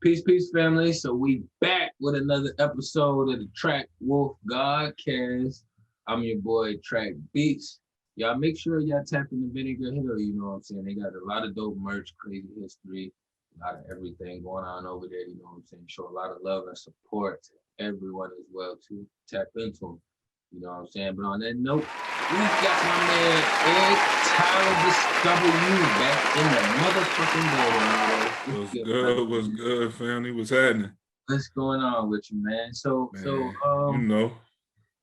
Peace, family. So we back with another episode of the TrakWolf Godcast. I'm your boy TrakBeatz. Y'all make sure y'all tap in the Vinegar Hill. You know what I'm saying? They got a lot of dope merch, crazy history, a lot of everything going on over there. You know what I'm saying? Show a lot of love and support to everyone as well too. Tap into them. You know what I'm saying? But on that note, we got my man Ed Tyler Discover You back in the motherfucking building. What's good? What's good, family? What's happening? What's going on with you, man? So you know,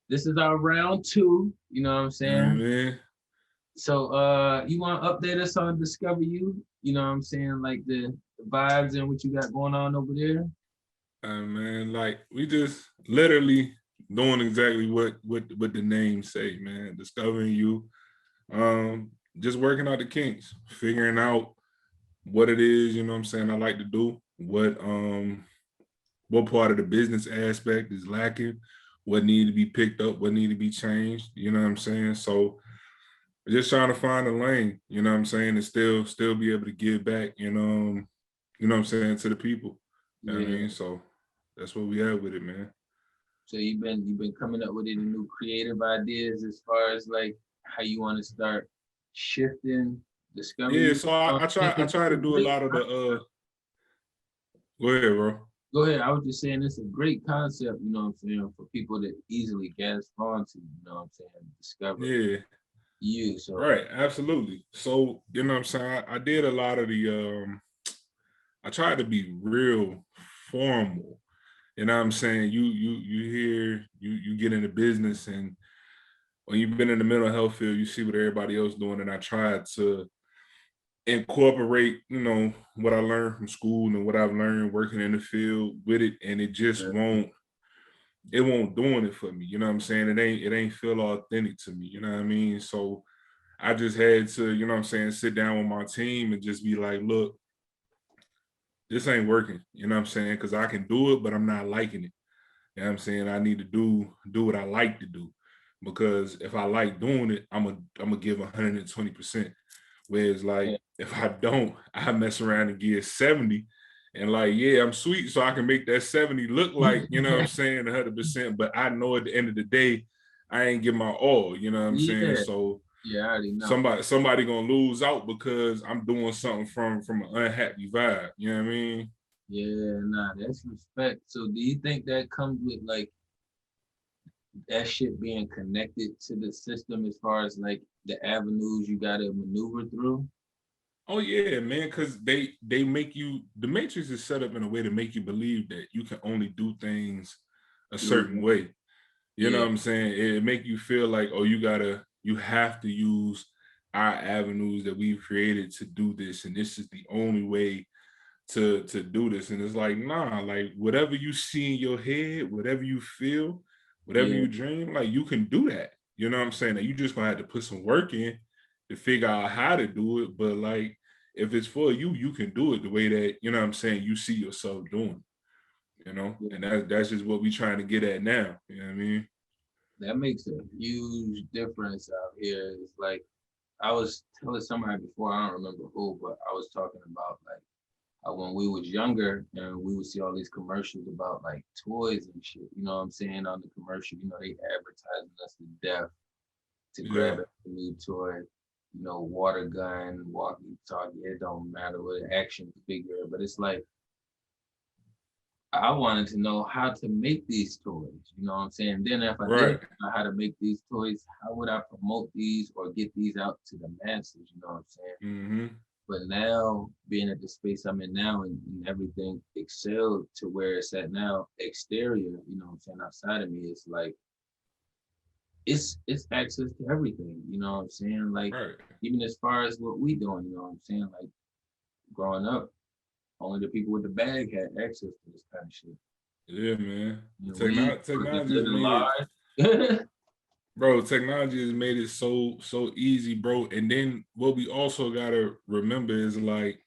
this is our round two. You know what I'm saying? Man. So you want to update us on Discover You? You know what I'm saying? Like the vibes and what you got going on over there? Man, like we just literally doing exactly what the name say, man. Discovering you, just working out the kinks, figuring out what it is, you know what I'm saying, I like to do, what part of the business aspect is lacking, what need to be picked up, what need to be changed, you know what I'm saying? So just trying to find a lane, you know what I'm saying, and still be able to give back, you know what I'm saying, to the people. You know what I mean? So that's what we have with it, man. So you've been coming up with any new creative ideas as far as like how you want to start shifting Discovery? Yeah, so I try to do a lot of the go ahead, bro. Go ahead. I was just saying it's a great concept, you know what I'm saying, for people to easily grasp onto, you know what I'm saying, discover you. So right, absolutely. So, you know what I'm saying, I did a lot of the I tried to be real formal. You know what I'm saying? You get into business, and when you've been in the mental health field, you see what everybody else doing. And I tried to incorporate, you know, what I learned from school and what I've learned working in the field with it. And it just won't doing it for me. You know what I'm saying? It ain't feel authentic to me. You know what I mean? So I just had to, you know what I'm saying, sit down with my team and just be like, look, this ain't working, you know what I'm saying? Because I can do it, but I'm not liking it. You know what I'm saying? I need to do what I like to do. Because if I like doing it, I'm gonna give 120%. Whereas like if I don't, I mess around and give 70. And like, yeah, I'm sweet, so I can make that 70 look like, you know what I'm saying, 100%. But I know at the end of the day, I ain't give my all, you know what I'm saying? So yeah, I already know. Somebody gonna lose out because I'm doing something from an unhappy vibe. You know what I mean? Yeah, nah, that's respect. So do you think that comes with like that shit being connected to the system as far as like the avenues you gotta maneuver through? Oh yeah, man, because they make you, the matrix is set up in a way to make you believe that you can only do things a certain way. You know what I'm saying? It make you feel like, oh, you have to use our avenues that we've created to do this, and this is the only way to do this. And it's like, nah, like whatever you see in your head, whatever you feel, whatever you dream, like you can do that. You know what I'm saying? That you just gonna have to put some work in to figure out how to do it. But like if it's for you, you can do it the way that, you know what I'm saying, you see yourself doing. You know, and that's just what we trying to get at now. You know what I mean? That makes a huge difference out here. It's like I was telling somebody before, I don't remember who, but I was talking about like when we was younger and we would see all these commercials about like toys and shit, you know what I'm saying, on the commercial, you know, they advertising us to death to grab a new toy, you know, water gun, walkie talkie, it don't matter what, action figure, but it's like I wanted to know how to make these toys, you know what I'm saying? Then if I didn't know how to make these toys, how would I promote these or get these out to the masses, you know what I'm saying? But now, being at the space I'm in now and everything excelled to where it's at now, exterior, you know what I'm saying, outside of me, it's like, it's access to everything, you know what I'm saying? Like, even as far as what we doing, you know what I'm saying? Like, growing up, only the people with the bag had access to this kind of shit. Yeah, man. You know, Technology has made it, bro, technology has made it so easy, bro. And then what we also gotta remember is like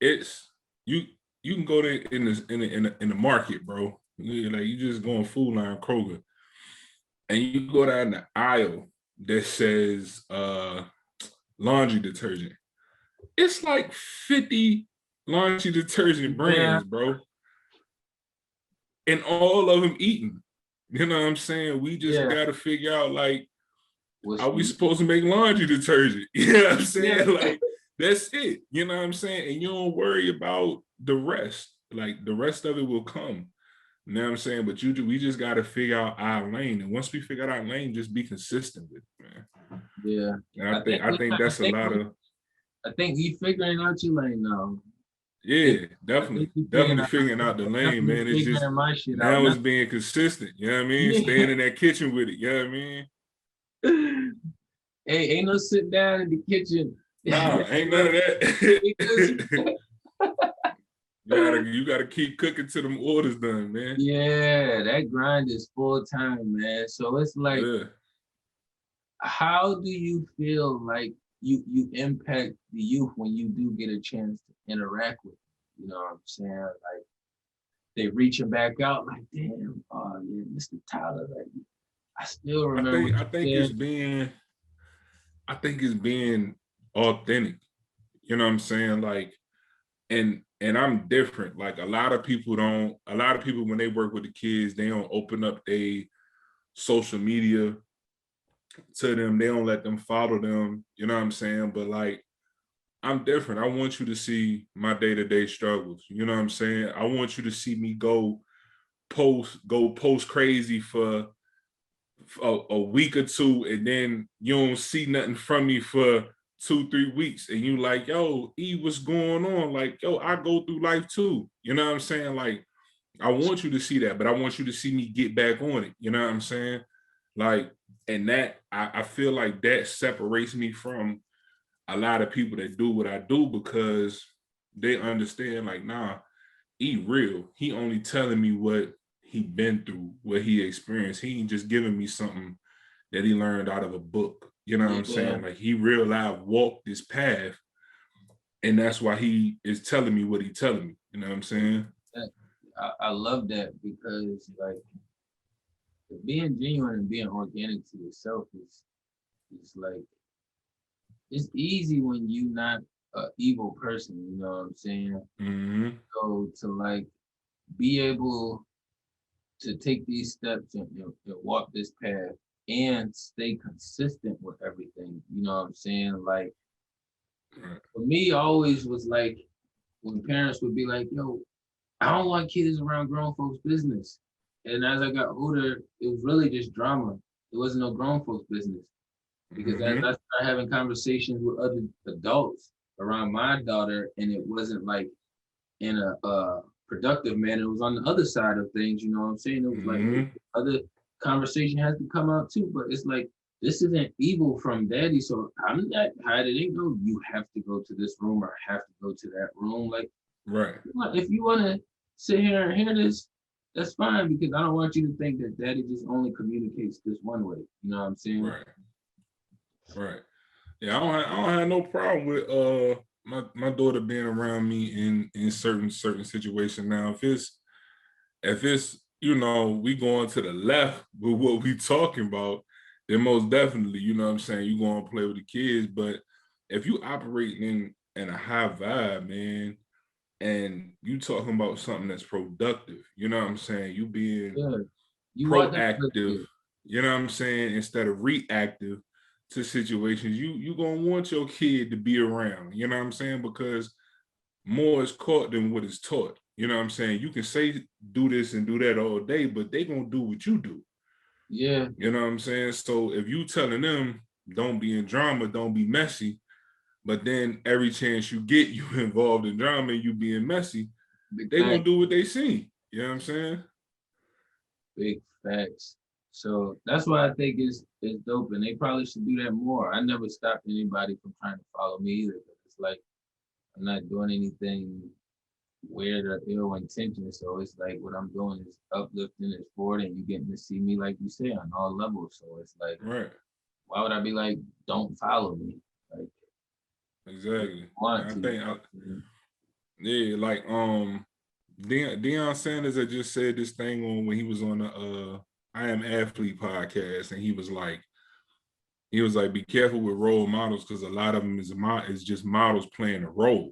it's you can go to in the market, bro. Like you just going Food Line, Kroger, and you go down the aisle that says laundry detergent. It's like 50 laundry detergent brands, bro. And all of them eating. You know what I'm saying? We just got to figure out, like, are we supposed to make laundry detergent? You know what I'm saying? Like, that's it. You know what I'm saying? And you don't worry about the rest. Like, the rest of it will come. You know what I'm saying? But we just got to figure out our lane. And once we figure out our lane, just be consistent with it, man. Yeah. And I think that's a lot of... I think you figuring out your lane now. Yeah, definitely figuring out the lane, man. It's just now it's being consistent. You know what I mean? Yeah. Staying in that kitchen with it. You know what I mean? Hey, ain't no sit down in the kitchen. Nah, ain't none of that. You gotta keep cooking till them orders done, man. Yeah, that grind is full time, man. So it's like, how do you feel like you impact the youth when you do get a chance to interact with them? You know what I'm saying? Like, they reaching back out, like, damn, oh yeah, Mr. Tyler, like, I still remember. I think it's being authentic. You know what I'm saying? Like, and I'm different. Like, a lot of people when they work with the kids, they don't open up their social media to them. They don't let them follow them. You know what I'm saying? But like, I'm different. I want you to see my day-to-day struggles. You know what I'm saying? I want you to see me go post crazy for a week or two, and then you don't see nothing from me for 2-3 weeks, and you like, yo, E, what's going on? Like, yo, I go through life too. You know what I'm saying? Like, I want you to see that, but I want you to see me get back on it. You know what I'm saying? Like, and that, I feel like that separates me from a lot of people that do what I do, because they understand, like, nah, he real. He only telling me what he been through, what he experienced. He ain't just giving me something that he learned out of a book. You know what I'm saying? Like, he real life walked this path, and that's why he is telling me what he telling me. You know what I'm saying? I love that, because like, being genuine and being organic to yourself is like, it's easy when you're not an evil person, you know what I'm saying? Mm-hmm. So to like be able to take these steps and walk this path and stay consistent with everything, you know what I'm saying? Like, for me, always was like, when parents would be like, yo, I don't want kids around grown folks' business. And as I got older, it was really just drama. It wasn't no grown folks' business. Because as I started having conversations with other adults around my daughter, and it wasn't like in a productive manner, it was on the other side of things, you know what I'm saying? It was like, other conversation has to come out too, but it's like, this isn't evil from daddy, so I'm not hiding it. No, you have to go to this room or have to go to that room. Like, if you want to sit here and hear this, that's fine, because I don't want you to think that daddy just only communicates this one way. You know what I'm saying? Right. Yeah, I don't have no problem with my daughter being around me in certain situations. Now, if it's you know, we going to the left with what we talking about, then most definitely, you know what I'm saying, you going to play with the kids. But if you operating in a high vibe, man, and you talking about something that's productive, you know what I'm saying, you being proactive, you know what I'm saying, instead of reactive to situations, you gonna want your kid to be around, you know what I'm saying, because more is caught than what is taught. You know what I'm saying? You can say do this and do that all day, but they gonna do what you do. Yeah. You know what I'm saying? So if you telling them don't be in drama, don't be messy, but then every chance you get, you involved in drama and you being messy, they gonna do what they see. You know what I'm saying? Big facts. So that's why I think it's dope, and they probably should do that more. I never stopped anybody from trying to follow me either, because it's like, I'm not doing anything weird or ill intention. So it's like, what I'm doing is uplifting, it's forward, and you getting to see me, like you say, on all levels. So it's like, why would I be like, don't follow me? Like, exactly. Like Deion Sanders had just said this thing on when he was on the I Am Athlete podcast, and he was like, be careful with role models, because a lot of them is just models playing a role.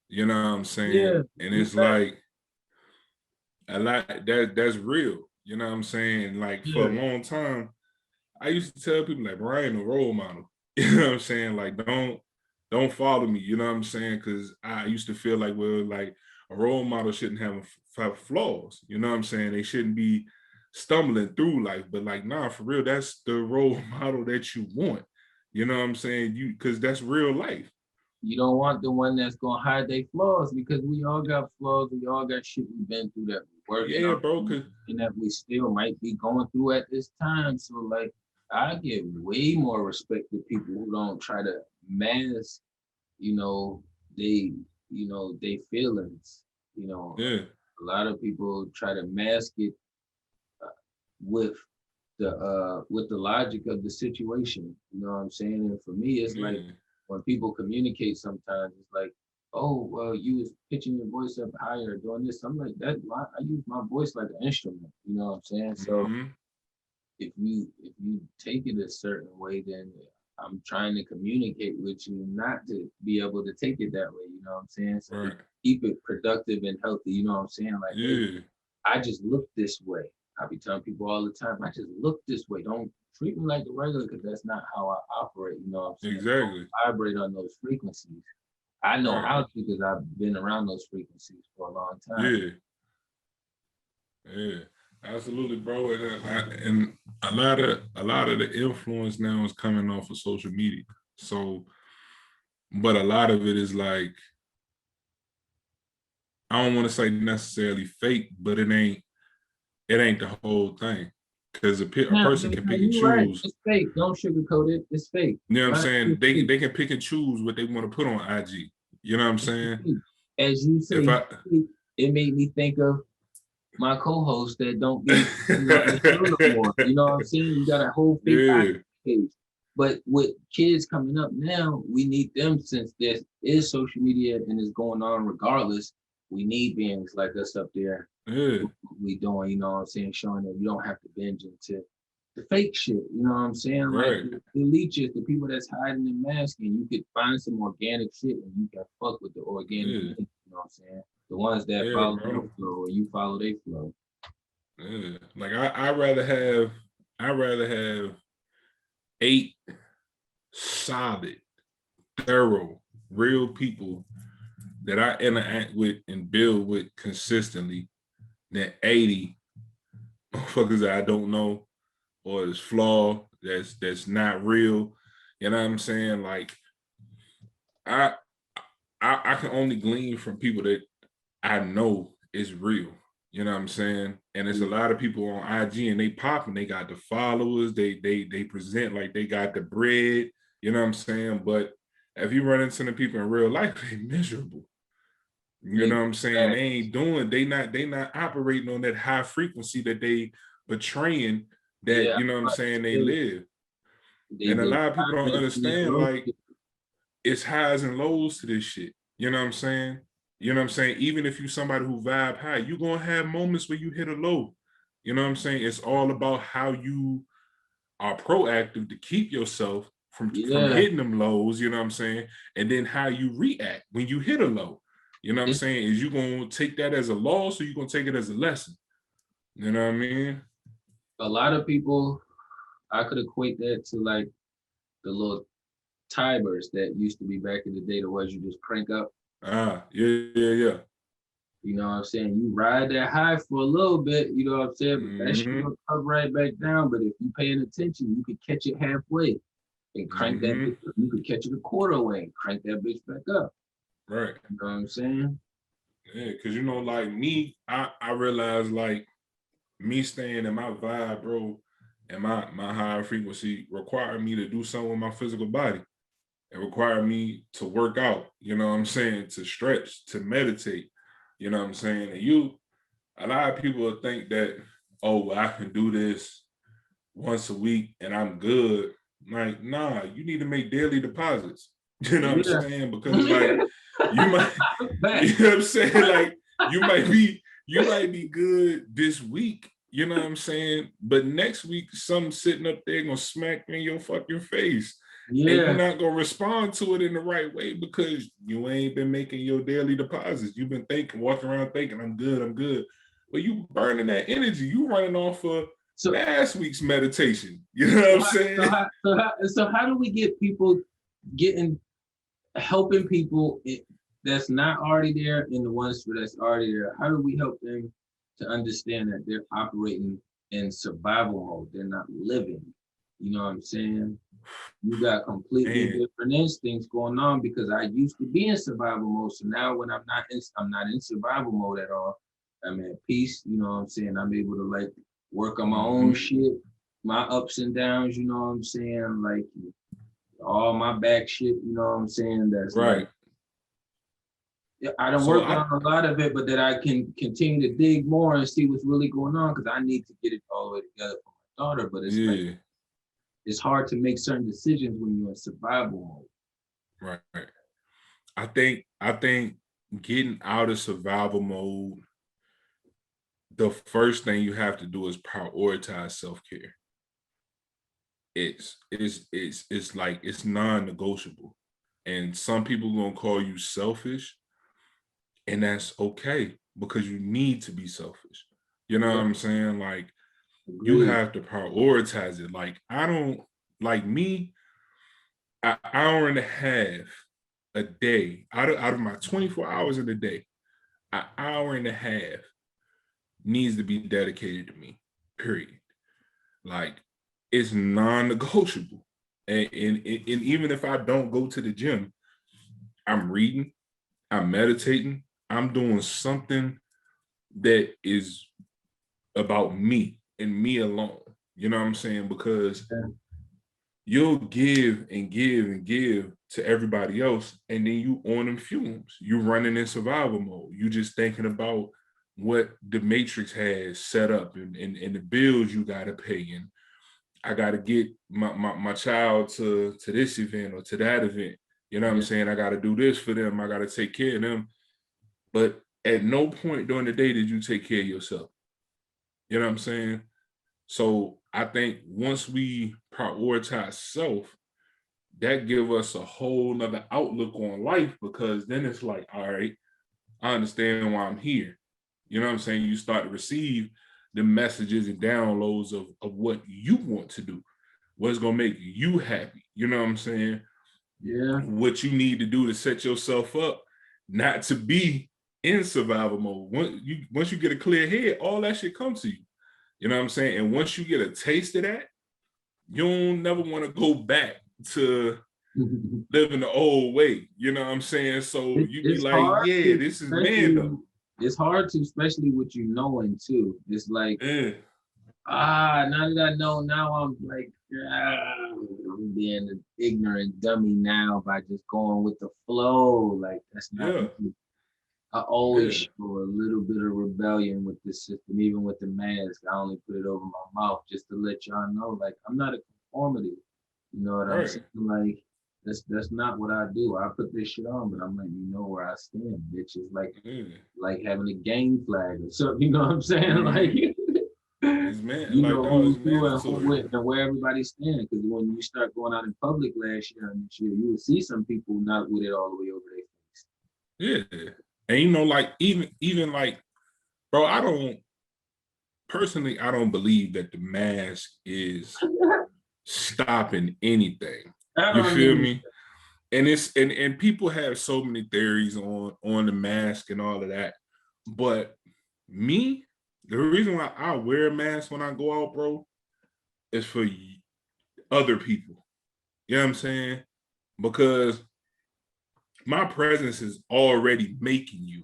You know what I'm saying? Yeah. And it's like a lot that's real. You know what I'm saying? Like for a long time, I used to tell people like, bro, I ain't a role model. You know what I'm saying? Like, don't follow me. You know what I'm saying? Because I used to feel like, well, like a role model shouldn't have flaws. You know what I'm saying? They shouldn't be stumbling through life. But like, nah, for real, that's the role model that you want. You know what I'm saying? Because that's real life. You don't want the one that's gonna hide their flaws, because we all got flaws. We all got shit we've been through that we're working on, bro, and that we still might be going through at this time. So like, I give way more respect to people who don't try to mask, they, they feelings. A lot of people try to mask it with the logic of the situation. You know what I'm saying? And for me, it's like, when people communicate, sometimes it's like, oh, well, you was pitching your voice up higher, doing this. I'm like, that. I use my voice like an instrument. You know what I'm saying? So if you take it a certain way, then I'm trying to communicate with you not to be able to take it that way. You know what I'm saying? So keep it productive and healthy. You know what I'm saying? Like, hey, I just look this way. I be telling people all the time, I just look this way. Don't treat me like a regular, because that's not how I operate. You know what I'm saying? Exactly. I vibrate on those frequencies. I know how to, because I've been around those frequencies for a long time. Yeah, absolutely, bro. And a lot of the influence now is coming off of social media. So, but a lot of it is like, I don't want to say necessarily fake, but it ain't the whole thing. Because a person can pick and choose. Right. It's fake. Don't sugarcoat it. It's fake. You know what I'm saying? They can pick and choose what they want to put on IG. You know what I'm saying? As you say, it made me think of my co-host that don't be no more. You know what I'm saying? You got a whole fake page. But with kids coming up now, we need them, since there is social media and is going on regardless. We need beings like us up there. We doing, you know what I'm saying, showing that you don't have to binge into the fake shit. You know what I'm saying? Like the leeches, the people that's hiding and masking, you could find some organic shit and you can fuck with the organic. You know what I'm saying? The ones that follow your flow, and you follow their flow. Like I'd rather have 8 solid, thorough, real people that I interact with and build with consistently than 80 motherfuckers that I don't know or is flawed, that's not real. You know what I'm saying? Like I can only glean from people that I know is real. You know what I'm saying? And there's a lot of people on IG and they pop and they got the followers, they present like they got the bread, you know what I'm saying? But if you run into the people in real life, they miserable. You know what I'm saying? They not operating on that high frequency that they portraying that, you know what I'm saying, they live. And a lot of people don't understand, like, it's highs and lows to this shit. You know what I'm saying? You know what I'm saying? Even if you somebody who vibe high, you're going to have moments where you hit a low. You know what I'm saying? It's all about how you are proactive to keep yourself from hitting them lows, you know what I'm saying? And then how you react when you hit a low. You know what I'm saying? Is you going to take that as a loss, or you going to take it as a lesson? You know what I mean? A lot of people, I could equate that to like the little timers that used to be back in the day, the ones you just crank up. Yeah. You know what I'm saying? You ride that high for a little bit, you know what I'm saying? But that shit will come right back down. But if you paying attention, you could catch it halfway and crank that bitch up. You could catch it a quarter way and crank that bitch back up. Right. You know what I'm saying? Yeah, because, you know, like me, I realized, like, me staying in my vibe, bro, and my high frequency required me to do something with my physical body. It required me to work out, you know what I'm saying, to stretch, to meditate, you know what I'm saying? And a lot of people think that, oh, I can do this once a week and I'm good. Like, nah, you need to make daily deposits. You know what I'm saying? Because like you might, you know what I'm saying? Like you might be good this week, you know what I'm saying? But next week, something sitting up there gonna smack me in your fucking face. And you're not gonna respond to it in the right way because you ain't been making your daily deposits. You've been walking around thinking, I'm good. But you burning that energy. You running off of last week's meditation. You know what I'm saying? So how do we get people helping people that's not already there and the ones that's already there? How do we help them to understand that they're operating in survival mode? They're not living. You know what I'm saying? You got completely different instincts going on because I used to be in survival mode. So now when I'm not in survival mode at all, I'm at peace. You know what I'm saying? I'm able to like work on my own shit, my ups and downs. You know what I'm saying? Like all my back shit. You know what I'm saying? That's right. Like, I don't work on a lot of it, but that I can continue to dig more and see what's really going on because I need to get it all the way together for my daughter. But it's like it's hard to make certain decisions when you're in survival mode. Right. I think getting out of survival mode, the first thing you have to do is prioritize self-care. It's like it's non-negotiable. And some people are gonna call you selfish, and that's okay because you need to be selfish. You know what I'm saying? Like you have to prioritize it. Like I don't like me, an hour and a half a day out of my 24 hours in the day, an hour and a half needs to be dedicated to me, period. Like it's non-negotiable. And even if I don't go to the gym, I'm reading, I'm meditating, I'm doing something that is about me and me alone. You know what I'm saying? Because you'll give and give and give to everybody else, and then you on them fumes. You running in survival mode. You just thinking about what the Matrix has set up and the bills you gotta pay. And I gotta get my child to this event or to that event. You know what I'm saying? I gotta do this for them. I gotta take care of them. But at no point during the day did you take care of yourself. You know what I'm saying? So I think once we prioritize self, that give us a whole nother outlook on life because then it's like, all right, I understand why I'm here. You know what I'm saying? You start to receive the messages and downloads of what you want to do, what's going to make you happy. You know what I'm saying? Yeah. What you need to do to set yourself up not to be in survival mode. Once you get a clear head, all that shit comes to you. You know what I'm saying? And once you get a taste of that, you don't never want to go back to living the old way. You know what I'm saying? So you be like, yeah, this is man though. It's hard to, especially with you knowing too. It's like, now that I know, now I'm like, I'm being an ignorant dummy now by just going with the flow. Like that's not. I always show a little bit of rebellion with this system, even with the mask. I only put it over my mouth just to let y'all know, like I'm not a conformity. You know what I'm saying? Like that's not what I do. I put this shit on, but I'm letting you know where I stand, bitch. It's like having a gang flag or something. You know what I'm saying? Like it's man, you know who's doing and where everybody stands. Because when you start going out in public last year and this year, you will see some people not with it all the way over their face. Yeah. And you know, like even like, bro, I don't believe that the mask is stopping anything. You feel me? And and people have so many theories on the mask and all of that. But me, the reason why I wear a mask when I go out, bro, is for other people. You know what I'm saying? Because my presence is already making you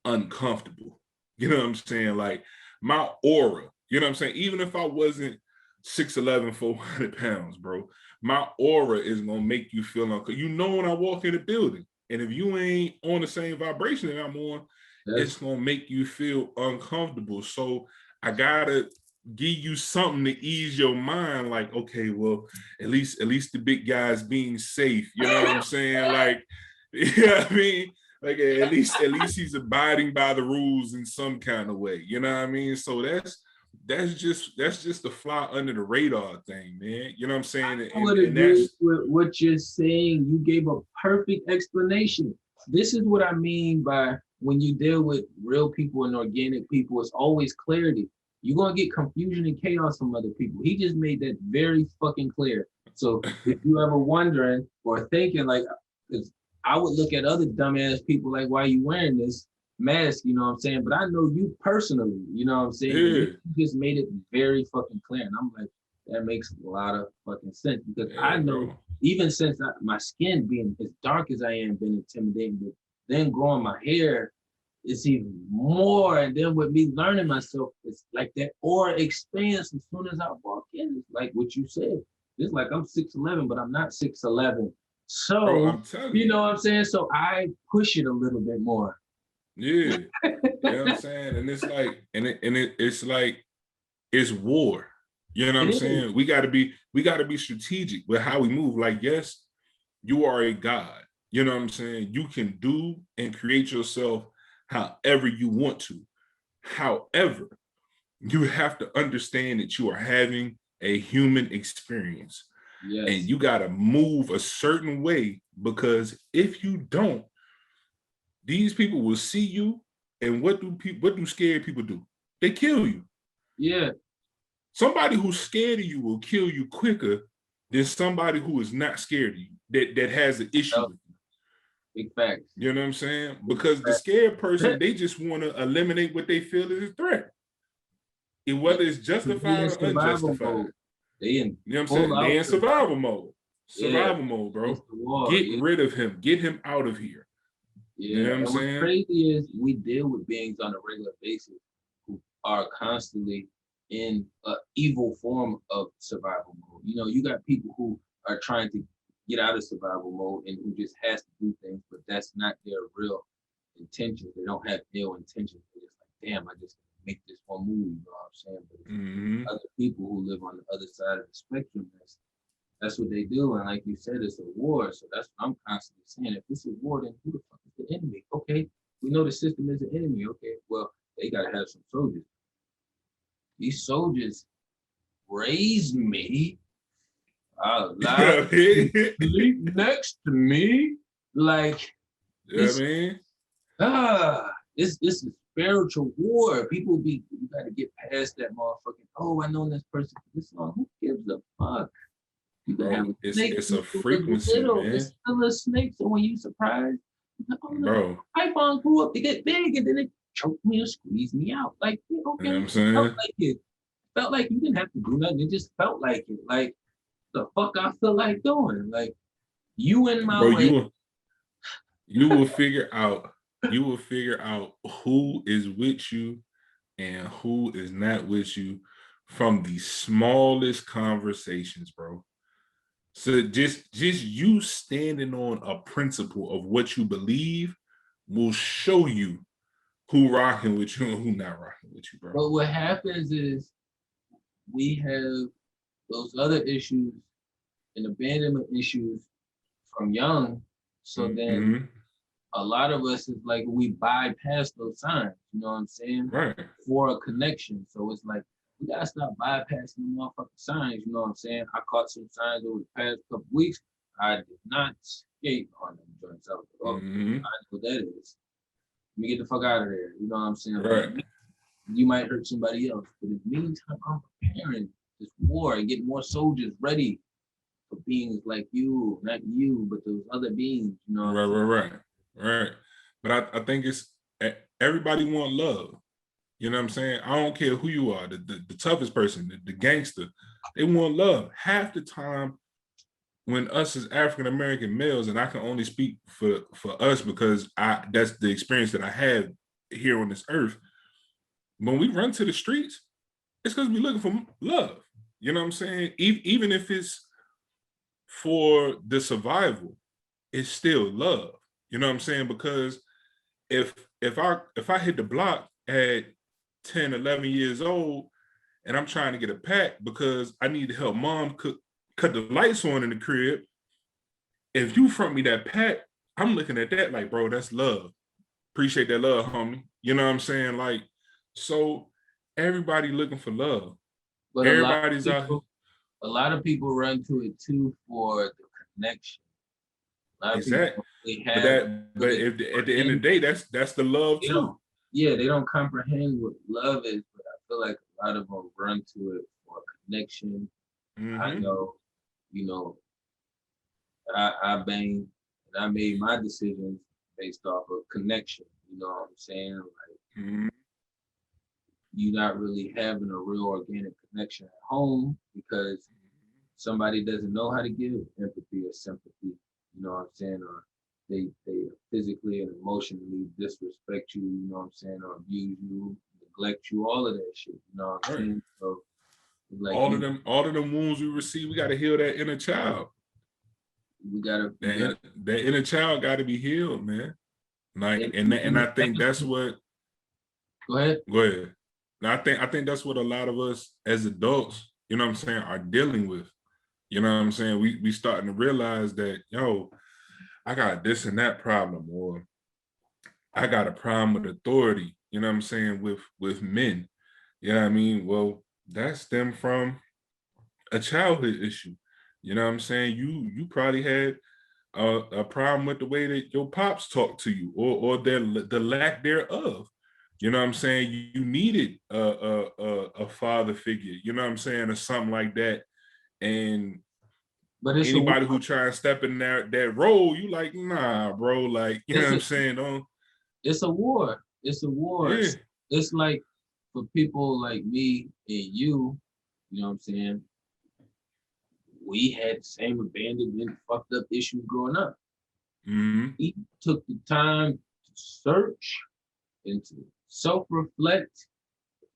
uncomfortable. You know what I'm saying? Like my aura, you know what I'm saying? Even if I wasn't 6'11", 400 pounds, bro, my aura is going to make you feel uncomfortable. You know when I walk in the building, and if you ain't on the same vibration that I'm on, it's going to make you feel uncomfortable. So I got to give you something to ease your mind. Like, okay, well, at least the big guy's being safe. You know what I'm saying? Like, you know what I mean? Like at least he's abiding by the rules in some kind of way. You know what I mean? So that's just the fly under the radar thing, man. You know what I'm saying? I would agree with what you're saying. You gave a perfect explanation. This is what I mean by when you deal with real people and organic people, it's always clarity. You're gonna get confusion and chaos from other people. He just made that very fucking clear. So if you ever wondering or thinking like, because I would look at other dumbass people like, why are you wearing this mask? You know what I'm saying? But I know you personally. You know what I'm saying? Yeah. You just made it very fucking clear, and I'm like, that makes a lot of fucking sense because I know, bro, even since my skin being as dark as I am, been intimidating, but then growing my hair, it's even more. And then with me learning myself, it's like that aura expands as soon as I walk in. It's like what you said. It's like I'm 6'11", but I'm not 6'11". So, bro, I'm telling you know what I'm saying? So I push it a little bit more. Yeah. You know what I'm saying? And it's like, it's like, it's war. You know what I'm saying? We gotta be strategic with how we move. Like, yes, you are a God. You know what I'm saying? You can do and create yourself however you want to. However, you have to understand that you are having a human experience. Yes. And you gotta move a certain way, because if you don't, these people will see you, and what do scared people do? They kill you. Yeah. Somebody who's scared of you will kill you quicker than somebody who is not scared of you, that has an issue with you. Big facts. You know what I'm saying? Because the scared person, they just want to eliminate what they feel is a threat. And whether it's justified or unjustified. You know what I'm saying? They in survival mode. Survival mode, bro. Get rid of him. Get him out of here. Yeah. You know what I'm saying? What's crazy is we deal with beings on a regular basis who are constantly in an evil form of survival mode. You know, you got people who are trying to get out of survival mode and who just has to do things, but that's not their real intention. They don't have ill intentions. They're just like, damn, I just make this one move, you know what I'm saying? But other people who live on the other side of the spectrum, that's what they do. And like you said, it's a war. So that's what I'm constantly saying. If it's a war, then who the fuck is the enemy? Okay, we know the system is an enemy. Okay, well, they gotta have some soldiers. These soldiers raised me. Sleep next to me. Like, this is spiritual war. People you gotta get past that motherfucking, oh, I know this person for this long. Who gives a fuck? You gotta have it's a frequency, man. It's still a snake, so when you surprised, like, oh no, bro, python grew up to get big and then it choked me or squeezed me out. Like, okay, you know what I'm saying? Felt like you didn't have to do nothing. It just felt like it. Like, the fuck I feel like doing. Like, you in my way. You will figure out who is with you and who is not with you from the smallest conversations, bro. So just you standing on a principle of what you believe will show you who rocking with you and who not rocking with you, bro. But what happens is we have those other issues and abandonment issues from young. So then a lot of us is like, we bypass those signs, you know what I'm saying? Right. For a connection. So it's like, we gotta stop bypassing the motherfucking signs, you know what I'm saying? I caught some signs over the past couple weeks. I did not skate on them joints. I was like, oh, I know what that is. Let me get the fuck out of there. You know what I'm saying? Right. You might hurt somebody else, but in the meantime, I'm preparing this war and getting more soldiers ready for beings like you, not you, but those other beings, you know. Right. But I think it's, everybody want love. You know what I'm saying? I don't care who you are, the toughest person, the gangster, they want love. Half the time when us as African-American males, and I can only speak for us because that's the experience that I have here on this earth. When we run to the streets, it's because we're looking for love. You know what I'm saying? Even if it's for the survival, it's still love. You know what I'm saying? Because if I hit the block at 10, 11 years old and I'm trying to get a pack because I need to help mom cut the lights on in the crib, if you front me that pack, I'm looking at that like, bro, that's love. Appreciate that love, homie. You know what I'm saying? Like, so everybody looking for love. But Everybody's out. A lot of people run to it too for the connection. A lot of exactly. people at the end of the day, that's the love too. They don't comprehend what love is, but I feel like a lot of them run to it for connection. I know, I banged and I made my decisions based off of connection. You know what I'm saying? Like, you're not really having a real organic connection at home because somebody doesn't know how to give empathy or sympathy. You know what I'm saying? Or they physically and emotionally disrespect you. You know what I'm saying? Or abuse you, neglect you, all of that shit. You know what I'm saying? So, like, all of them wounds we receive, we got to heal that inner child. That inner child got to be healed, man. Like, and I think that's what. Go ahead. And I think that's what a lot of us as adults, you know what I'm saying, are dealing with. You know what I'm saying? We starting to realize that, yo, I got this and that problem, or I got a problem with authority, you know what I'm saying, with men. You know what I mean? Well, that stemmed from a childhood issue. You know what I'm saying? You probably had a problem with the way that your pops talked to you, or the lack thereof. You know what I'm saying? You needed a father figure, you know what I'm saying, or something like that. And but anybody who try and step in that role, you like, nah, bro, like, you know what I'm saying? It's a war. It's a war. Yeah. It's like for people like me and you know what I'm saying? We had the same abandonment, fucked up issues growing up. We took the time to search and to self-reflect,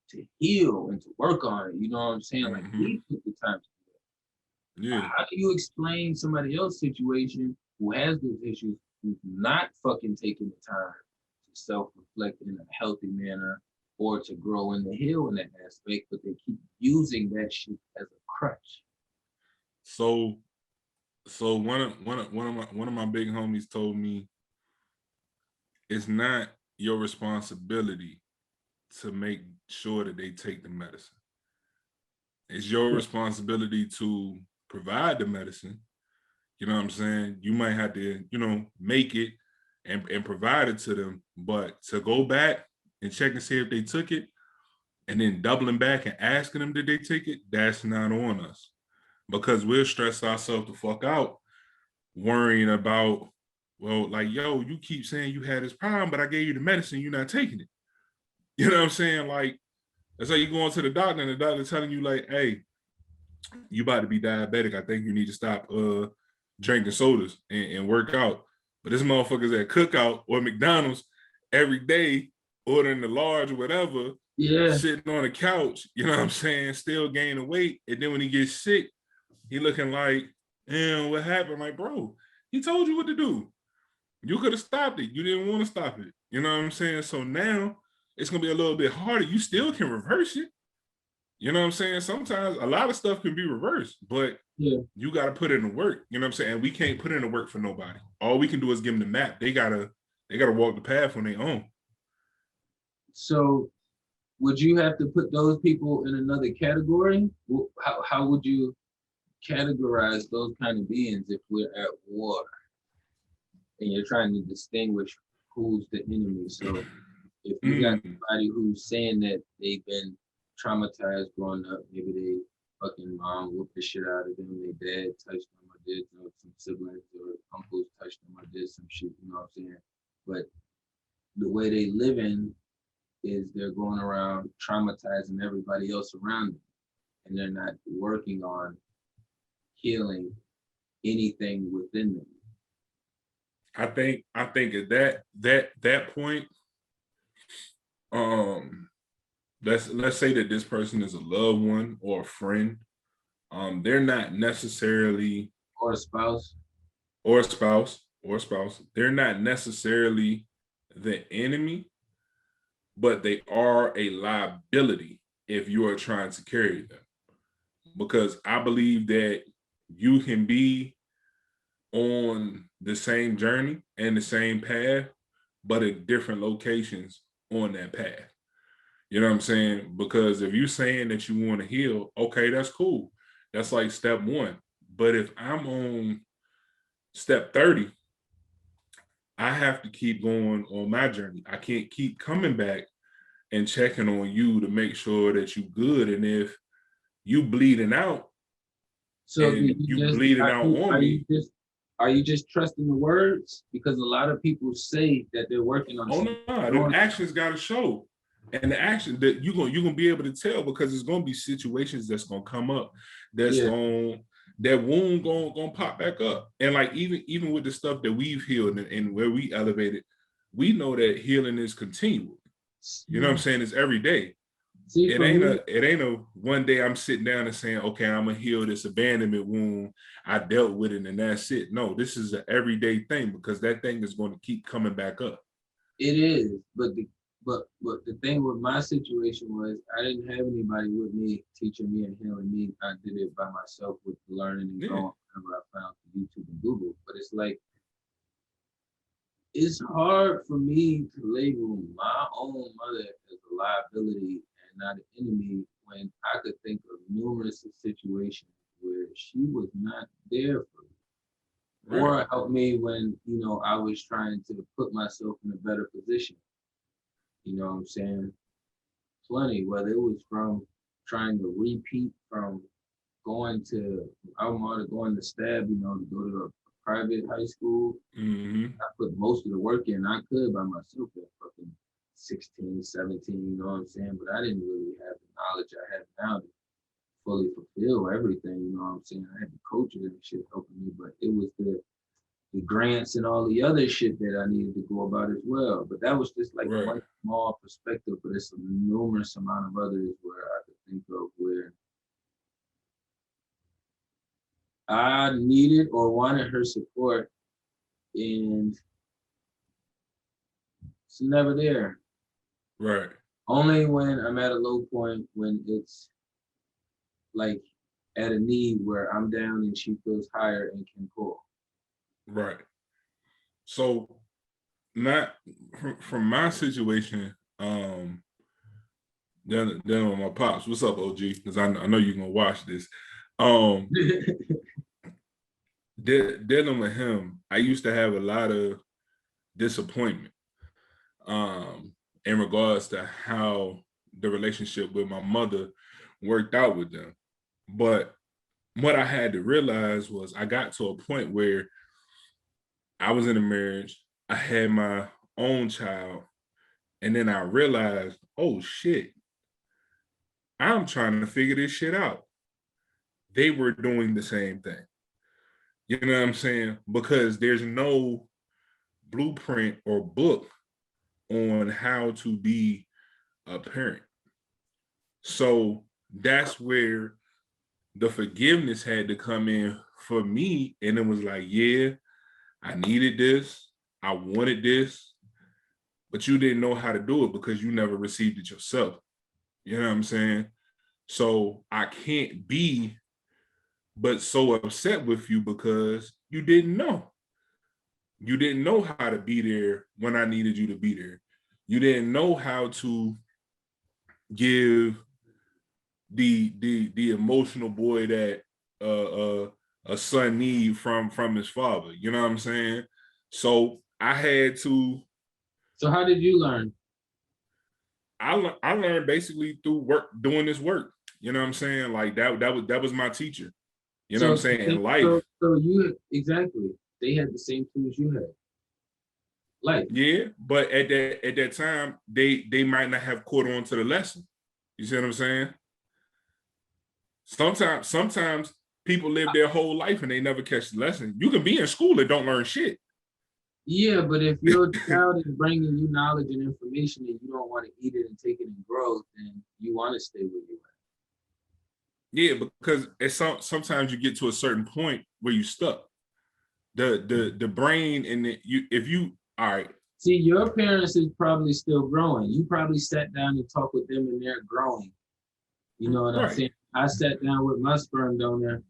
to heal and to work on it. You know what I'm saying? Like, we took the time to do that. Yeah. How do you explain somebody else's situation who has those issues, who's not fucking taking the time to self-reflect in a healthy manner or to grow and to heal in that aspect, but they keep using that shit as a crutch? So one of my big homies told me, it's not your responsibility to make sure that they take the medicine. It's your responsibility to provide the medicine. You know what I'm saying? You might have to, make it and provide it to them, but to go back and check and see if they took it, and then doubling back and asking them did they take it, that's not on us. Because we'll stress ourselves the fuck out worrying about, well, like, yo, you keep saying you had this problem, but I gave you the medicine, you're not taking it. You know what I'm saying? Like, that's like you going to the doctor and the doctor telling you, like, hey, you about to be diabetic. I think you need to stop drinking sodas and work out. But this motherfucker's at Cookout or McDonald's every day, ordering the large or whatever, sitting on the couch, you know what I'm saying, still gaining weight. And then when he gets sick, he looking like, damn, what happened? Like, bro, he told you what to do. You could have stopped it. You didn't want to stop it. You know what I'm saying? So now it's going to be a little bit harder. You still can reverse it. You know what I'm saying? Sometimes a lot of stuff can be reversed, but you got to put in the work. You know what I'm saying? And we can't put in the work for nobody. All we can do is give them the map. They gotta walk the path on their own. So would you have to put those people in another category? How would you categorize those kind of beings if we're at war and you're trying to distinguish who's the enemy? So if you got somebody who's saying that they've been traumatized growing up, maybe they fucking mom whooped the shit out of them, their dad touched them or did, some siblings or uncles touched them or did some shit, you know what I'm saying? But the way they live in is they're going around traumatizing everybody else around them, and they're not working on healing anything within them. I think at that point, let's say that this person is a loved one or a friend. They're not necessarily or a spouse. They're not necessarily the enemy, but they are a liability if you are trying to carry them. Because I believe that you can be on the same journey and the same path, but at different locations on that path. You know what I'm saying? Because if you're saying that you want to heal, okay, that's cool. That's like step one. But if I'm on step 30, I have to keep going on my journey. I can't keep coming back and checking on you to make sure that you're good. And if you bleeding out So do and you you just bleeding out on me, are you just trusting the words? Because a lot of people say that they're working on oh something. no, the actions got to show. And the action that you're gonna be able to tell, because it's gonna be situations that's gonna come up, that's going that wound gonna pop back up. And like even with the stuff that we've healed and where we elevated, we know that healing is continual. You know what I'm saying? It's every day. See, it ain't a one day I'm sitting down and saying, okay, I'm gonna heal this abandonment wound. I dealt with it and that's it. No, this is an everyday thing, because that thing is going to keep coming back up. It is, but the thing with my situation was I didn't have anybody with me teaching me and healing me. I did it by myself with learning and going whenever I found YouTube and Google. But it's like, it's hard for me to label my own mother as a liability and not an enemy when I could think of numerous situations where she was not there for me, or help me when, you know, I was trying to put myself in a better position. You know what I'm saying? Plenty, whether it was from trying to repeat from going to, I wanted going to stab, you know, to go to a private high school. I put most of the work in I could by myself at fucking 16, 17, you know what I'm saying? But I didn't really have the knowledge I have now to fully fulfill everything, you know what I'm saying? I had the coaches and shit helping me, but it was the grants and all the other shit that I needed to go about as well. But that was just like one small perspective, but it's a numerous amount of others where I could think of where I needed or wanted her support and it's never there. Right. Only when I'm at a low point, when it's like at a need where I'm down and she feels higher and can pull. Right. So not from my situation, then with my pops. What's up, OG? Because I know you're gonna watch this. Dealing with him, I used to have a lot of disappointment in regards to how the relationship with my mother worked out with them. But what I had to realize was I got to a point where I was in a marriage, I had my own child, and then I realized, oh shit, I'm trying to figure this shit out. They were doing the same thing. You know what I'm saying? Because there's no blueprint or book on how to be a parent. So that's where the forgiveness had to come in for me. And it was like, yeah, I needed this. I wanted this. But you didn't know how to do it because you never received it yourself. You know what I'm saying? So I can't be but so upset with you because you didn't know. You didn't know how to be there when I needed you to be there. You didn't know how to give the emotional boy that a son need from his father. You know what I'm saying? So I had to. So how did you learn? I learned basically through work, doing this work. You know what I'm saying? Like that was my teacher. You know what I'm saying? In life. So you exactly. They had the same tools you had. Life. Yeah, but at that time, they might not have caught on to the lesson. You see what I'm saying? Sometimes people live their whole life and they never catch the lesson. You can be in school and don't learn shit. Yeah, but if your child is bringing you knowledge and information and you don't want to eat it and take it and grow, then you want to stay where you Yeah, at. because sometimes you get to a certain point where you stuck. The brain and if you all right. See, your parents is probably still growing. You probably sat down and talked with them and they're growing. You know what I'm saying? I sat down with my sperm donor.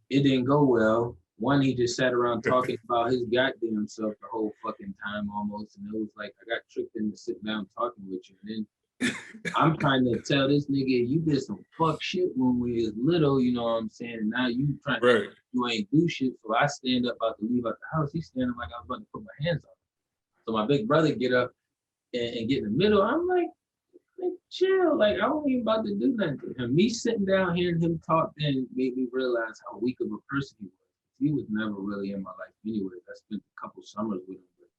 It didn't go well. One, he just sat around talking about his goddamn self the whole fucking time almost. And it was like, I got tricked into sit down talking with you. And then I'm trying to tell this nigga, you did some fuck shit when we was little, you know what I'm saying? And now you trying to, you ain't do shit. So I stand up about to leave out the house. He's standing like I was about to put my hands on him. So my big brother get up and get in the middle. I'm like, chill. Like, I wasn't even about to do nothing to him. Me sitting down hearing him talk then made me realize how weak of a person he was. He was never really in my life anyway. I spent a couple summers with him, but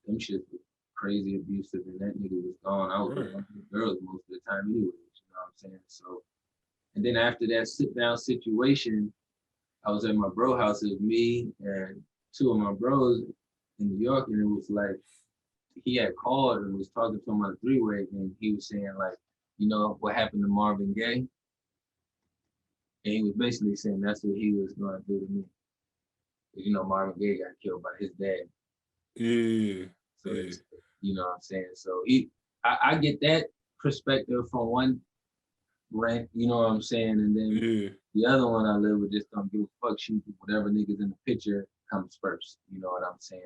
them shit was crazy abusive, and that nigga was gone. I was with one of the girls most of the time anyways, you know what I'm saying? So, and then after that sit-down situation, I was at my bro house. It was me and two of my bros in New York, and it was like, he had called and was talking to him on a three-way, and he was saying like, you know what happened to Marvin Gaye? And he was basically saying that's what he was going to do to me. You know, Marvin Gaye got killed by his dad. Yeah. So you know what I'm saying? So I get that perspective from one rant, you know what I'm saying? And then the other one I live with just don't give a fuck, shoot whatever niggas in the picture comes first. You know what I'm saying?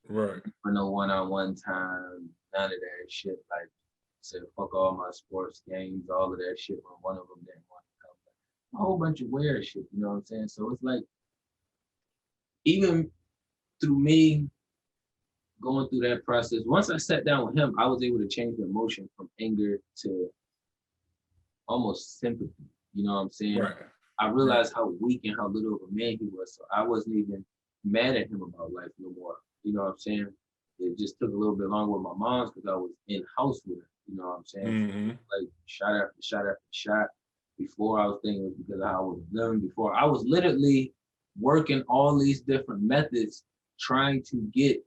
Like, for no one-on-one time, none of that shit. Like, said fuck all my sports games, all of that shit when one of them didn't want to come. A whole bunch of weird shit, you know what I'm saying? So it's like, even through me going through that process, once I sat down with him, I was able to change the emotion from anger to almost sympathy. You know what I'm saying? I realized how weak and how little of a man he was. So I wasn't even mad at him about life no more. You know what I'm saying? It just took a little bit longer with my mom's because I was in house with her. You know what I'm saying? Like shot after shot after shot. Before I was thinking it was because of how I was living. Before I was literally working all these different methods trying to get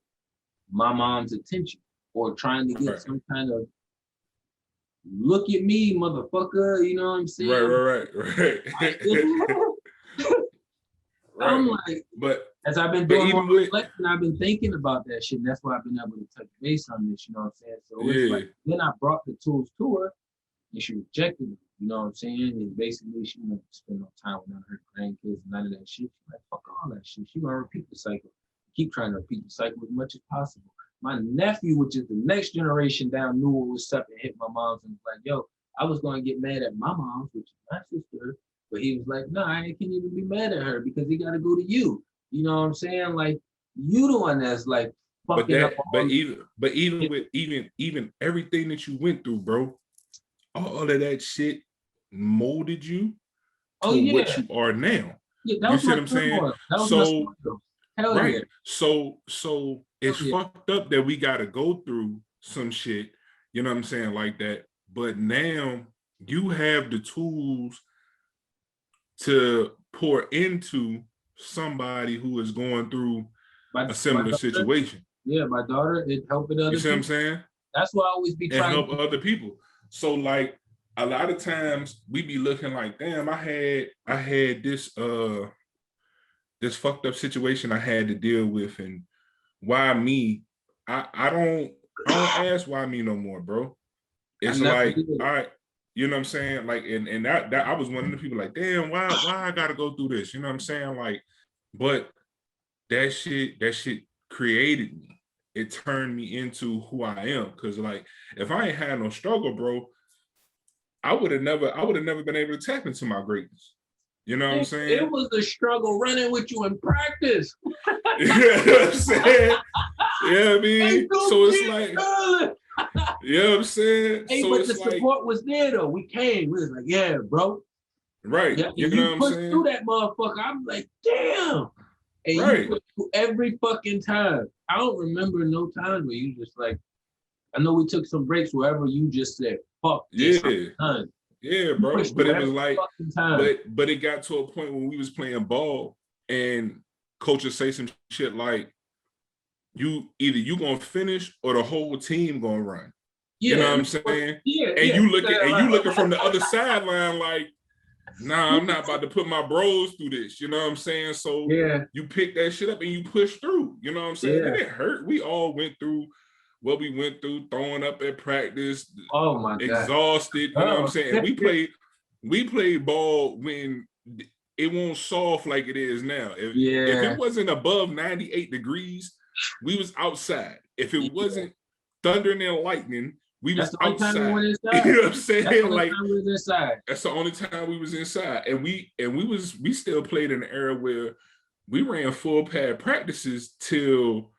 my mom's attention or trying to get some kind of look at me, motherfucker, you know what I'm saying? I'm like, but as I've been doing more reflection, I've been thinking about that shit, and that's why I've been able to touch base on this, you know what I'm saying? So it's like, then I brought the tools to her, and she rejected it, you know what I'm saying? And basically, she didn't spend no time with none of her grandkids, none of that shit. She's like, fuck all that shit. She gonna repeat the cycle. Keep trying to repeat the cycle as much as possible. My nephew, which is the next generation down, knew what was up and hit my mom's and was like, yo, I was going to get mad at my mom's, which is my sister, but he was like, no, I can't even be mad at her because he got to go to you. You know what I'm saying? Like, you the one that's like fucking up. But even with even everything that you went through, bro, all of that shit molded you to what you are now. Yeah, that you see what I'm saying? So it's fucked up that we got to go through some shit, you know what I'm saying, like that. But now you have the tools to pour into somebody who is going through a similar situation. Yeah, my daughter, it helping other people. You see what I'm saying? That's why I always be trying to help other people. So like a lot of times we be looking like, damn, I had this this fucked up situation I had to deal with, and why me? I don't ask why me no more, bro. It's like, all right, you know what I'm saying? Like, and that I was one of the people like, damn, why I gotta go through this? You know what I'm saying? Like, but that shit created me. It turned me into who I am. Cause like, if I ain't had no struggle, bro, I would have never been able to tap into my greatness. You know what I'm saying? It was a struggle running with you in practice. You know what I'm saying? Yeah, I mean, so it's like, you know what I'm saying? Hey, so but the support was there though. We came, we was like, yeah, bro. Right. Yeah, you know what I'm saying? Through that motherfucker. I'm like, damn. And you pushed through every fucking time. I don't remember no time where you just like, I know we took some breaks wherever you just said, fuck this. Yeah, bro. But it was like, but it got to a point when we was playing ball and coaches say some shit like, either you gonna finish or the whole team gonna run. You know what I'm saying? You looking from the other sideline like, nah, I'm not about to put my bros through this. You know what I'm saying? So you pick that shit up and you push through. You know what I'm saying? And it hurt. We all went through what we went through, throwing up at practice, exhausted. You know what I'm saying? And we played ball when it won't soft like it is now. If it wasn't above 98 degrees, we was outside. If it wasn't thundering and lightning, We That's was the only time we went outside. inside. You know what I'm saying? That's the only like time we was inside. That's the only time we was inside. And we still played in an era where we ran full pad practices till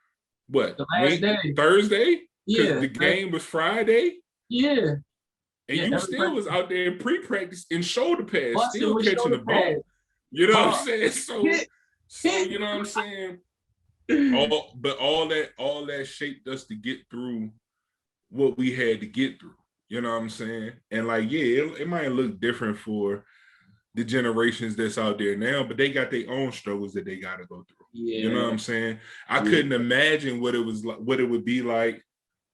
what? The last day. Thursday? Because Yeah. the game was Friday. Yeah. And you still was out there in pre-practice in shoulder pads, Busting still catching the ball. You know what I'm saying? So you know what I'm saying? All that shaped us to get through what we had to get through. You know what I'm saying? And like, yeah, it might look different for the generations that's out there now, but they got their own struggles that they got to go through. Yeah. You know what I'm saying? I couldn't imagine what it was like, what it would be like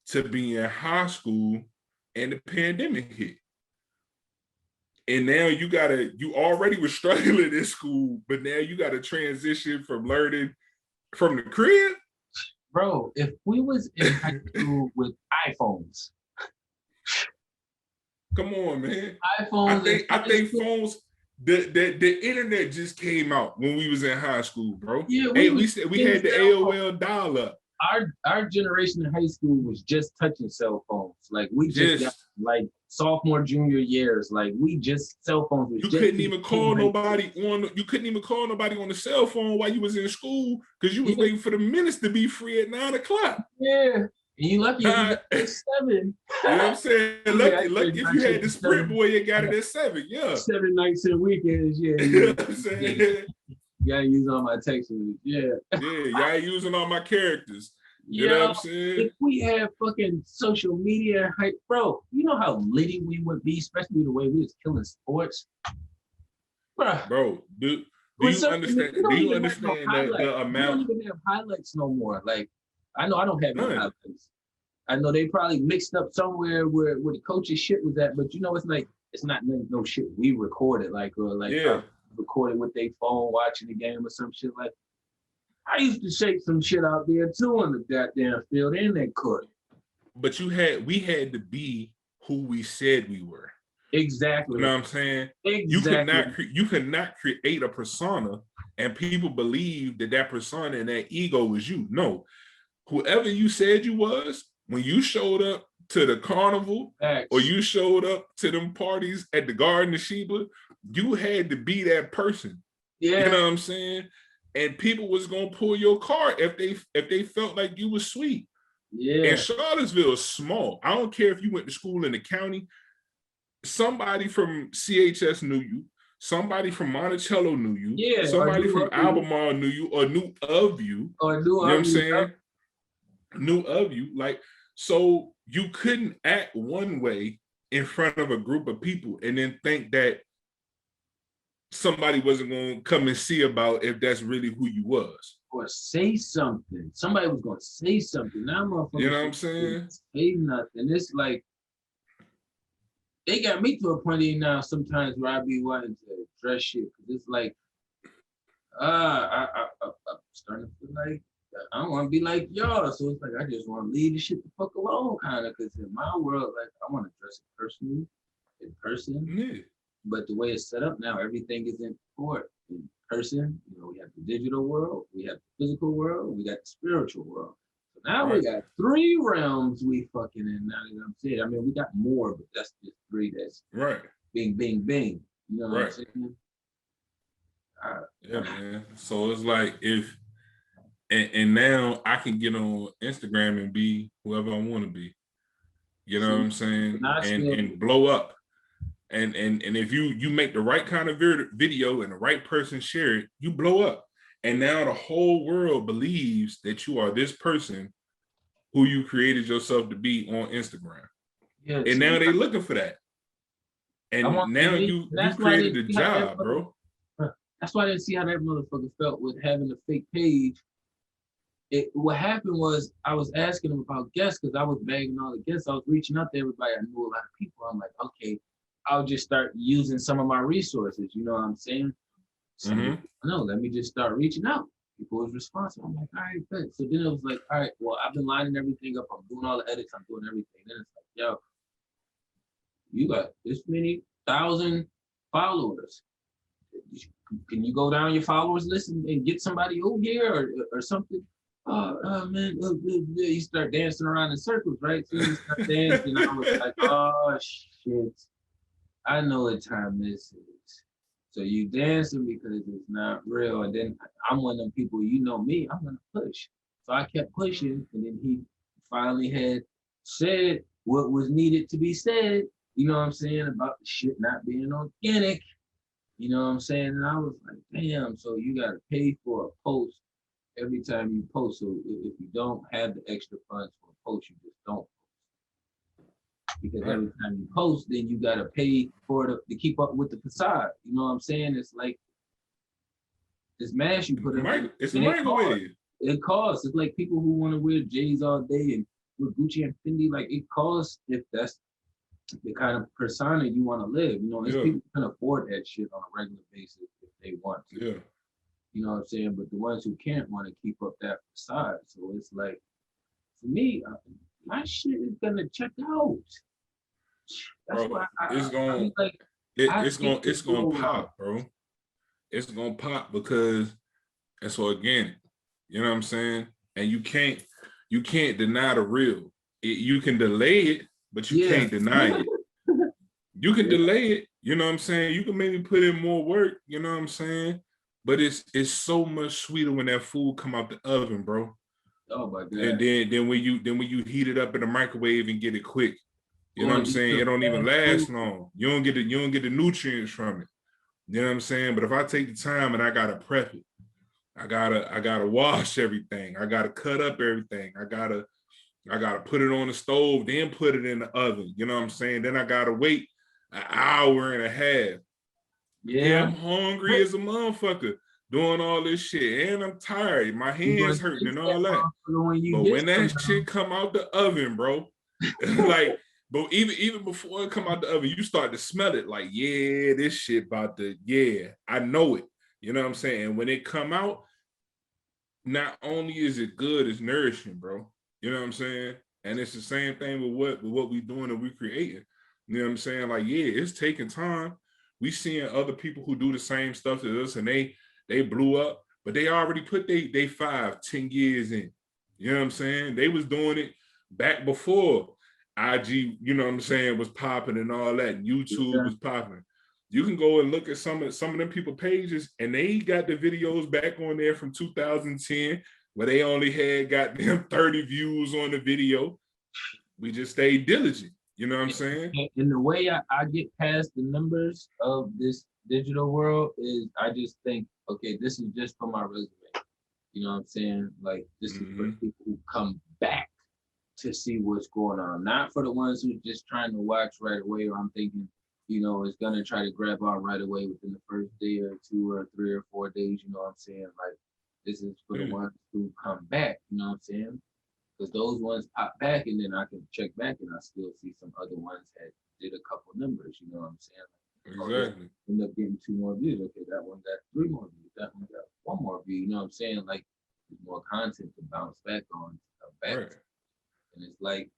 to be in high school and the pandemic hit. And now you already were struggling in school, but now you got to transition from learning from the crib. Bro, if we was in high school with iPhones. Come on, man. iPhones. I think phones, the internet just came out when we was in high school, bro. Yeah, we had the AOL dial-up. Our generation in high school was just touching cell phones. Like we just got like sophomore, junior years. Like we just cell phones. You couldn't even call nobody on. You couldn't even call nobody on the cell phone while you was in school because you was waiting for the minutes to be free at 9 o'clock. Yeah, and you lucky if you got at 7. You know what I'm saying? Lucky if you had the Sprint boy, you got it at 7. Yeah, 7 nights and weekends. Yeah, you know what I'm saying? You gotta use all my text messages. Yeah. Y'all using all my characters. You know what I'm saying? If we had fucking social media hype, bro, you know how litty we would be, especially the way we was killing sports. Bro, do you understand? Do you understand the amount? We don't even have highlights no more. Like, I know I don't have any highlights. I know they probably mixed up somewhere where the coach's shit was at, but you know, it's like it's not no shit we recorded, recorded with their phone watching the game or some shit like. I used to shake some shit out there too on the goddamn field and that court. But we had to be who we said we were. Exactly. You know what I'm saying? Exactly. You cannot create a persona and people believe that persona and that ego was you. No, whoever you said you was, when you showed up to the carnival or you showed up to them parties at the Garden of Sheba, you had to be that person. Yeah. You know what I'm saying? And people was gonna pull your card if they felt like you was sweet. Yeah. And Charlottesville is small. I don't care if you went to school in the county. Somebody from CHS knew you. Somebody from Monticello knew you. Yeah. Somebody from Albemarle knew you or knew of you. Or knew you know what I'm saying? Knew of you. Like, so you couldn't act one way in front of a group of people and then think that somebody wasn't going to come and see about if that's really who you was. Or say something. Somebody was going to say something. Now motherfuckers, you know what I'm saying? Say nothing. It's like, they got me to a point now sometimes where I be wanting to dress shit. Because it's like, I'm starting to feel like, I don't want to be like y'all. So it's like, I just want to leave the shit the fuck alone, kind of. Because in my world, like, I want to dress personally, in person. Yeah. But the way it's set up now, everything is in person. You know, we have the digital world, we have the physical world, we got the spiritual world. So now we got 3 realms we fucking in. Now that I'm saying, I mean, we got more, but that's just 3. That's bing, bing, bing. You know what I'm saying? Yeah, man. So it's like and now I can get on Instagram and be whoever I want to be. You know what I'm saying? And blow up. And if you make the right kind of video and the right person share it, you blow up. And now the whole world believes that you are this person who you created yourself to be on Instagram. Yeah, and now they're looking for that. And now you created a job, bro. That's why I didn't see how that motherfucker felt with having a fake page. What happened was I was asking him about guests because I was bagging all the guests. I was reaching out to everybody. I knew a lot of people. I'm like, okay, I'll just start using some of my resources. You know what I'm saying? So no, let me just start reaching out. People was responsive. I'm like, all right, good. So then it was like, all right, well, I've been lining everything up. I'm doing all the edits. I'm doing everything. Then it's like, yo, you got this many 1,000 followers. Can you go down your followers list and get somebody over here or something? oh man, you start dancing around in circles, right? So you start dancing, I was like, oh shit, I know what time this is. So you dancing because it's not real. And then I'm one of them people, you know me, I'm gonna push. So I kept pushing, and then he finally had said what was needed to be said, you know what I'm saying, about the shit not being organic. You know what I'm saying? And I was like, damn, so you gotta pay for a post every time you post. So if you don't have the extra funds for a post, you just don't. Because every time you post, then you gotta pay for it to keep up with the facade. You know what I'm saying? It's like this mask you put in. It's a microwave. It costs. It's like people who want to wear J's all day and with Gucci and Fendi. Like it costs if that's the kind of persona you want to live. You know, there's people who can afford that shit on a regular basis if they want to. Yeah. You know what I'm saying? But the ones who can't want to keep up that facade. So it's like, for me, my shit is gonna check out. That's why it's gonna pop, bro. It's gonna pop because, and so again, you know what I'm saying? And you can't deny the real. You can delay it, but you can't deny it. You can delay it, you know what I'm saying? You can maybe put in more work, you know what I'm saying? But it's so much sweeter when that food come out the oven, bro. Oh my God. And then when you heat it up in the microwave and get it quick, you know what I'm saying? It don't even last long. You don't get the nutrients from it. You know what I'm saying? But if I take the time and I gotta prep it, I gotta wash everything. I gotta cut up everything. I gotta put it on the stove, then put it in the oven. You know what I'm saying? Then I gotta wait an hour and a half. Yeah, I'm hungry as a motherfucker doing all this shit, and I'm tired. My hands hurting and all that. But when that shit come out the oven, bro, like, but even before it come out the oven, you start to smell it. Like, yeah, this shit about to, yeah, I know it. You know what I'm saying? And when it come out, not only is it good, it's nourishing, bro. You know what I'm saying? And it's the same thing with what we doing and we creating. You know what I'm saying? Like, yeah, it's taking time. We seeing other people who do the same stuff as us, and they blew up, but they already put they 5-10 years in. You know what I'm saying? They was doing it back before IG, you know what I'm saying, was popping and all that. And YouTube was popping. You can go and look at some of them people pages, and they got the videos back on there from 2010 where they only had got them 30 views on the video. We just stayed diligent. You know what I'm saying? And the way I get past the numbers of this digital world is I just think, okay, this is just for my resume. You know what I'm saying? Like, this is for people who come back to see what's going on, not for the ones who just trying to watch right away, or I'm thinking, you know, it's gonna try to grab on right away within the first day or 2 or 3 or 4 days. You know what I'm saying? Like, this is for the ones who come back. You know what I'm saying? Because those ones pop back, and then I can check back, and I still see some other ones that did a couple numbers. You know what I'm saying? Like, exactly. End up getting 2 more views. Okay, that one got 3 more views. That one got 1 more view. You know what I'm saying? Like, there's more content to bounce back on, back. And it's like,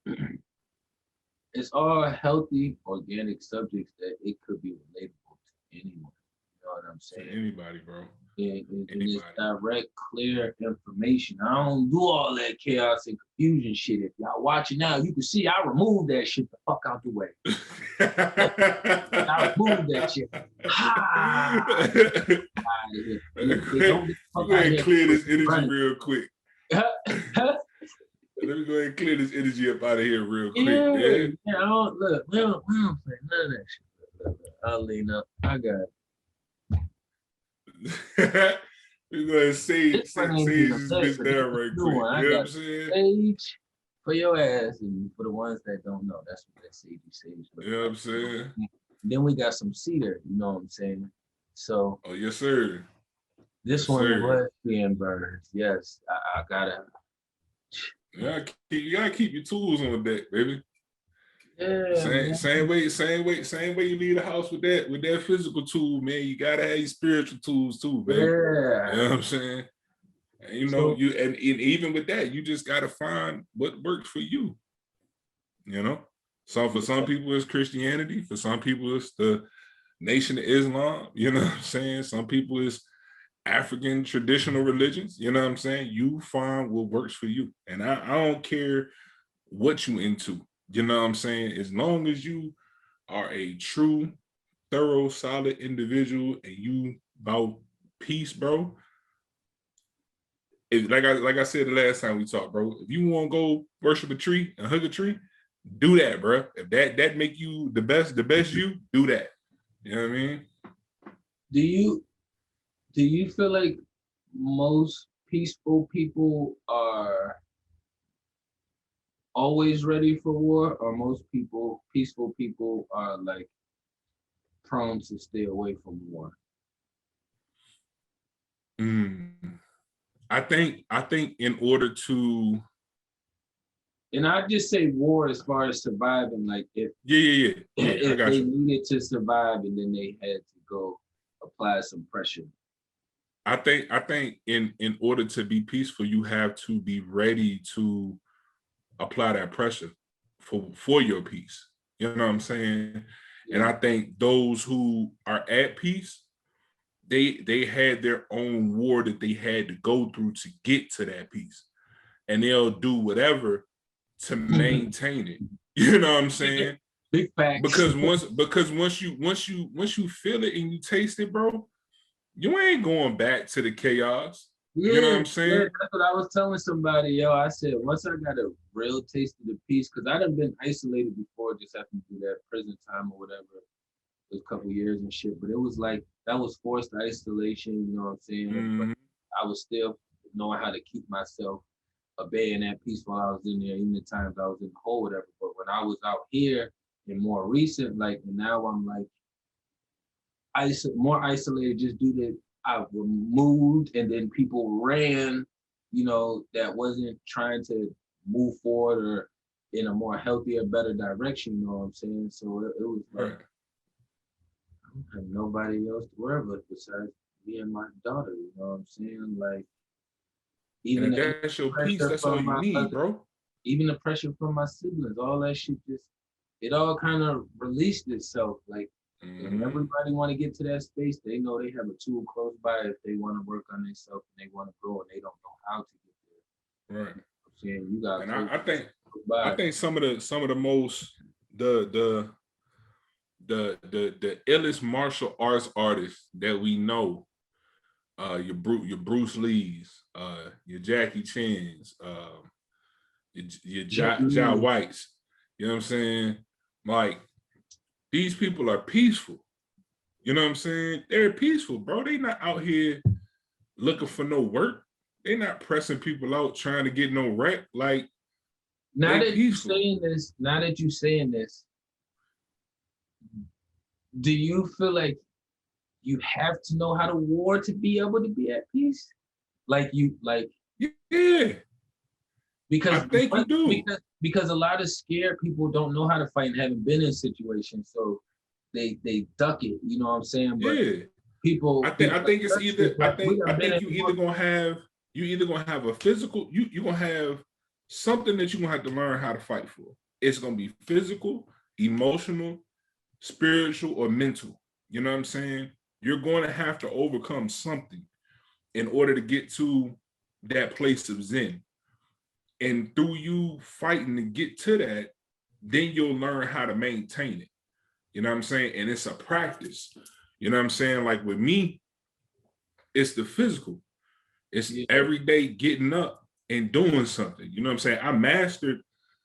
it's all healthy, organic subjects that it could be relatable to anyone. You know what I'm saying? To anybody, bro. And it's direct, clear information. I don't do all that chaos and confusion shit. If y'all watching now, you can see I removed that shit the fuck out the way. I removed that shit. Go ahead and clear this energy real quick. Let me go ahead and clear this energy up out of here real quick. Yeah, look, we don't say none of that shit. Look, I'll lean up. I got it. We're gonna say this bitch down right quick. You know what I'm saying? Sage for your ass, and for the ones that don't know, that's what that sage. You know what I'm saying? Then we got some cedar, you know what I'm saying? So yes, sir. This one was being burned. Yes, I gotta. You gotta keep your tools on deck, baby. Yeah, same way you leave the house with that physical tool, man. You gotta have your spiritual tools too, baby. Yeah. You know what I'm saying? And, you know, and even with that, you just gotta find what works for you. You know? So for some people it's Christianity, for some people it's the Nation of Islam, you know what I'm saying? Some people it's African traditional religions, you know what I'm saying? You find what works for you. And I don't care what you into, you know what I'm saying? As long as you are a true, thorough, solid individual and you about peace, bro. Like I said the last time we talked, bro, if you want to go worship a tree and hug a tree, do that, bro. If that make you the best you, do that. You know what I mean? Do you feel like most peaceful people are always ready for war, or most peaceful people are like prone to stay away from war? I think in order to, and I just say war as far as surviving, like if if they needed to survive and then they had to go apply some pressure. I think in order to be peaceful, you have to be ready to apply that pressure for your peace. You know what I'm saying? Yeah. And I think those who are at peace, they had their own war that they had to go through to get to that peace, and they'll do whatever to maintain it. You know what I'm saying? Big facts. Because once you feel it and you taste it, bro, you ain't going back to the chaos. Yeah, you know what I'm saying? Yeah, that's what I was telling somebody, yo. I said, once I got a real taste of the peace, because I done been isolated before, just having to do that prison time or whatever, a couple years and shit. But it was like, that was forced isolation, you know what I'm saying? But I was still knowing how to keep myself obeying that peace while I was in there, even the times I was in the hole, whatever. But when I was out here and more recent, like, and now I'm like, more isolated just due to I moved and then people ran, you know, that wasn't trying to move forward or in a more healthier, better direction, you know what I'm saying? So it was like, I don't have nobody else to worry about besides me and my daughter, you know what I'm saying? Like, even if that's your peace, that's all you need, bro. Even the pressure from my siblings, all that shit just, it all kind of released itself. Like, and everybody want to get to that space. They know they have a tool close by if they want to work on themselves and they want to grow and they don't know how to get there. Right. I'm saying you got. And I think some of the most the illest martial arts artists that we know, your Bruce Lees, your Jackie Chan's, your Jai Whites. You know what I'm saying? Like, these people are peaceful. You know what I'm saying? They're peaceful, bro. They not out here looking for no work. They're not pressing people out trying to get no wreck. Like, now that you're saying this, do you feel like you have to know how to war to be able to be at peace? Yeah. Because I think you do. Because a lot of scared people don't know how to fight and haven't been in situations, so they duck it. You know what I'm saying? But people, I think it's either. I think you either gonna have a physical. You gonna have something that you gonna have to learn how to fight for. It's gonna be physical, emotional, spiritual, or mental. You know what I'm saying? You're going to have to overcome something in order to get to that place of Zen. And through you fighting to get to that, then you'll learn how to maintain it. You know what I'm saying? And it's a practice. You know what I'm saying? Like with me, it's the physical. It's every day getting up and doing something. You know what I'm saying? I mastered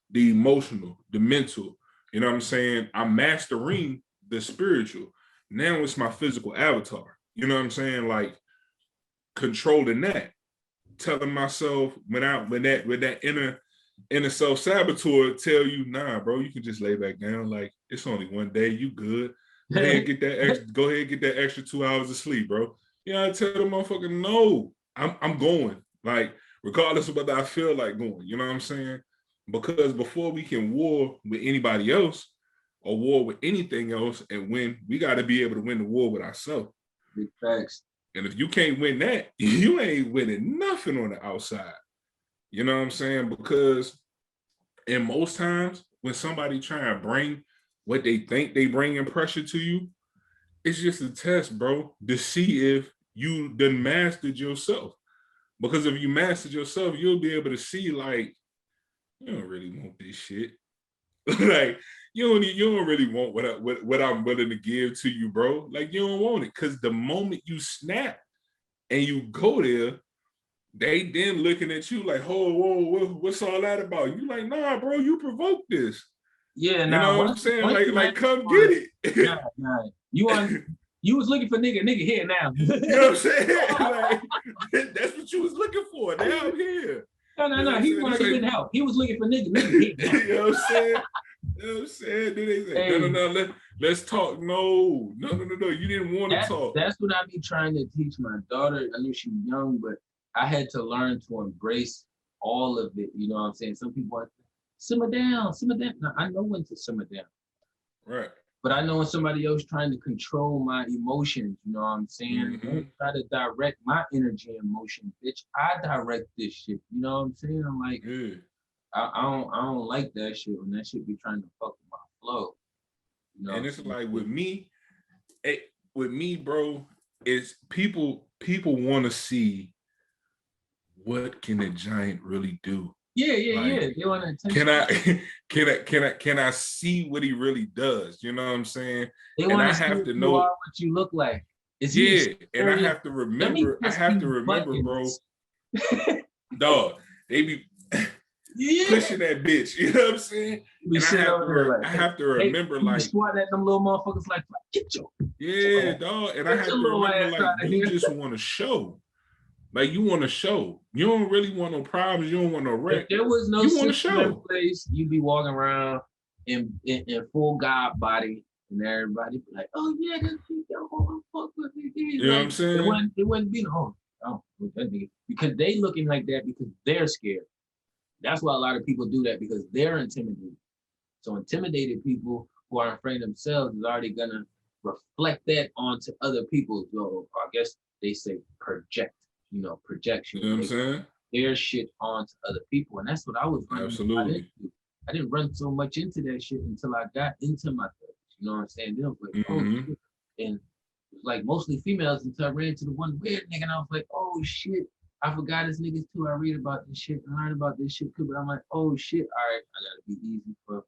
the emotional, the mental. You know what I'm saying? I'm mastering the spiritual. Now it's my physical avatar. You know what I'm saying? Like, controlling that. Telling myself when that inner self-saboteur tell you, nah, bro, you can just lay back down. Like, it's only one day, you good. Go ahead and get that extra 2 hours of sleep, bro. You know, I tell the motherfucker, no, I'm going. Like, regardless of whether I feel like going, you know what I'm saying? Because before we can war with anybody else or war with anything else and win, we got to be able to win the war with ourselves. Big facts. And if you can't win that, you ain't winning nothing on the outside. You know what I'm saying? Because in most times, when somebody try and bring what they think they bringing pressure to you, it's just a test, bro, to see if you done mastered yourself. Because if you mastered yourself, you'll be able to see like, you don't really want this shit. Like you don't really want what I'm willing to give to you, bro. Like you don't want it. Cause the moment you snap and you go there, they then looking at you like, whoa, what's all that about? You like, nah, bro, you provoked this. Yeah, you know what I'm saying? Like come get it. Nah. You was looking for nigga here now. You know what I'm saying? Like that's what you was looking for. Now I'm here. No. He wanted to get help. He was looking for nigga here now. You know what I'm saying? You know what I'm saying? Then they say, hey, no, let's talk. No. You didn't want to talk. That's what I be trying to teach my daughter. I knew she was young, but I had to learn to embrace all of it. You know what I'm saying? Some people are simmer down. Now, I know when to simmer down. Right. But I know when somebody else trying to control my emotions, you know what I'm saying? Don't try to direct my energy and emotion, bitch. I direct this shit. You know what I'm saying? I'm like, I don't like that shit when that shit be trying to fuck with my flow. You know, and it's like with me, bro, it's people want to see what can a giant really do. Yeah. They want attention. Can I see what he really does? You know what I'm saying? They want to have to know what you look like. And I have to remember, bro. Dog, they be pushing that bitch. You know what I'm saying? And I have to remember, like, squat at them little motherfuckers, like get your dog. And I have to remember, like, you just want to show. Like you want to show. You don't really want no problems. You don't want no wreck. If there was no system place, you'd be walking around in full God body, and everybody be like, "Oh yeah, that's fuck with me." You know what I'm saying? It wouldn't be no. Oh, that nigga, because they looking like that because they're scared. That's why a lot of people do that, because they're intimidated. So intimidated people who are afraid themselves is already gonna reflect that onto other people. So I guess they say project. You know, projection. You know what I'm saying? Their shit onto other people. And that's what I was running. Absolutely. I didn't run so much into that shit until I got into my 30s. You know what I'm saying? Then I was like, oh shit. And it was like mostly females until I ran into the one weird nigga, and I was like, oh shit. I forgot his niggas too. I read about this shit and learn about this shit too. But I'm like, oh shit, all right, I gotta be easy for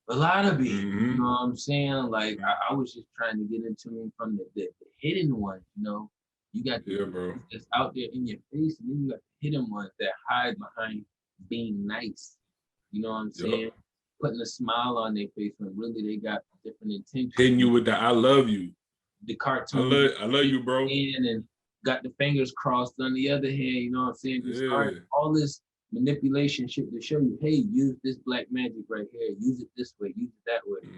a lot of people. You know what I'm saying? Like I was just trying to get into him from the hidden ones, you know. You got the bro. That's out there in your face, and then you got the hidden ones that hide behind being nice. You know what I'm saying? Putting a smile on their face when really they got different intentions. Hitting you with the "I love you." The cartoon. I love you, bro. And got the fingers crossed on the other hand. You know what I'm saying? Just all this manipulation shit to show you, hey, use this black magic right here. Use it this way. Use it that way.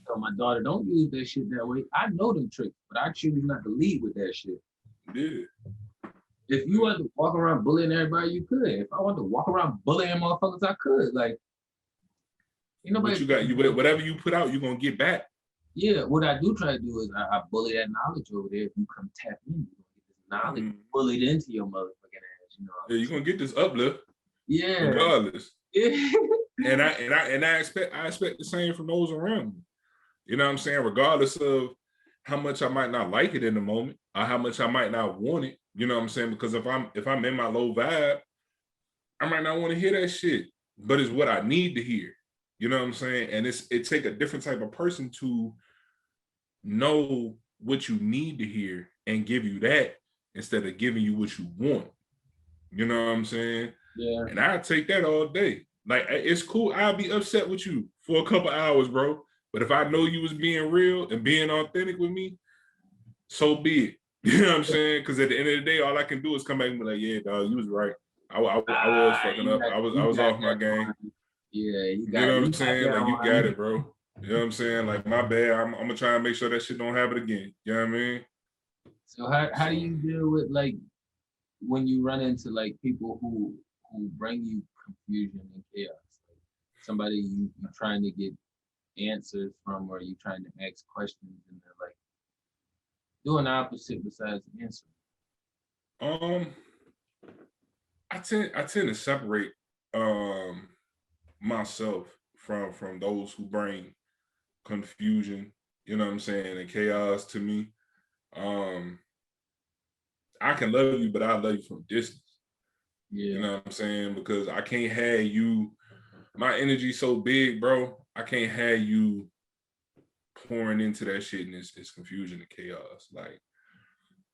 So my daughter, don't use that shit that way. I know them tricks, but I choose not to lead with that shit. Yeah. If you want to walk around bullying everybody, you could. If I want to walk around bullying motherfuckers, I could. Like, you know, but whatever you put out, you're gonna get back. Yeah, what I do try to do is I bully that knowledge over there. If you come tap in, you get this knowledge bullied into your motherfucking ass. You know. Yeah, you're gonna get this uplift. Yeah. Regardless. Yeah. and I expect the same from those around me. You know what I'm saying? Regardless of how much I might not like it in the moment, or how much I might not want it. You know what I'm saying? Because if I'm in my low vibe, I might not want to hear that shit. But it's what I need to hear. You know what I'm saying? And it take a different type of person to know what you need to hear and give you that instead of giving you what you want. You know what I'm saying? Yeah. And I take that all day. Like, it's cool. I'll be upset with you for a couple hours, bro. But if I know you was being real and being authentic with me, so be it. You know what I'm saying? Because at the end of the day, all I can do is come back and be like, yeah, dog, you was right. I was fucking up. I was off my game. Yeah, you know what I'm saying? Like, you got it, bro. You know what I'm saying? Like, my bad. I'm gonna try and make sure that shit don't happen again. You know what I mean? So how do you deal with, like, when you run into like people who bring you confusion and chaos? Like somebody you're trying to get answers from, or you trying to ask questions and they're like doing the opposite besides answering. I tend to separate myself from those who bring confusion, you know what I'm saying, and chaos to me. I can love you, but I love you from distance. Yeah. You know what I'm saying? Because I can't have you, my energy so big, bro. I can't have you pouring into that shit and it's confusion and chaos. Like,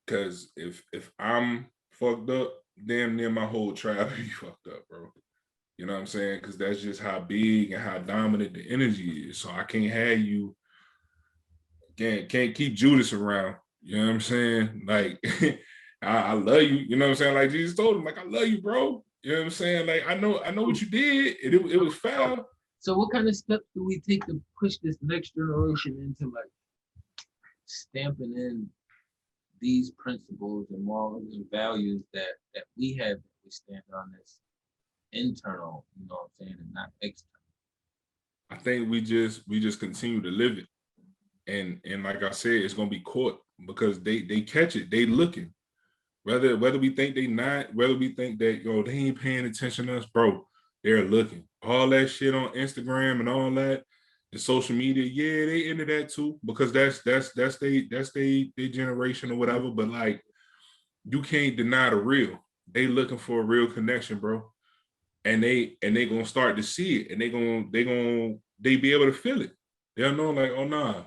because if I'm fucked up, damn near my whole tribe be fucked up, bro. You know what I'm saying? Because that's just how big and how dominant the energy is. So I can't have you, can't keep Judas around. You know what I'm saying? Like, I love you. You know what I'm saying? Like Jesus told him, like, I love you, bro. You know what I'm saying? Like, I know what you did. It was foul. So what kind of steps do we take to push this next generation into like stamping in these principles and morals and values that we have, that we stand on this internal, you know what I'm saying, and not external? I think we just continue to live it. And like I said, it's gonna be caught because they catch it, they looking. Whether we think they not, whether we think that, yo, they ain't paying attention to us, bro, they're looking. All that shit on Instagram and all that, the social media, yeah, they into that too, because that's they generation or whatever. But like, you can't deny the real. They looking for a real connection, bro. And they gonna start to see it, and they be able to feel it. They'll know, like, oh nah,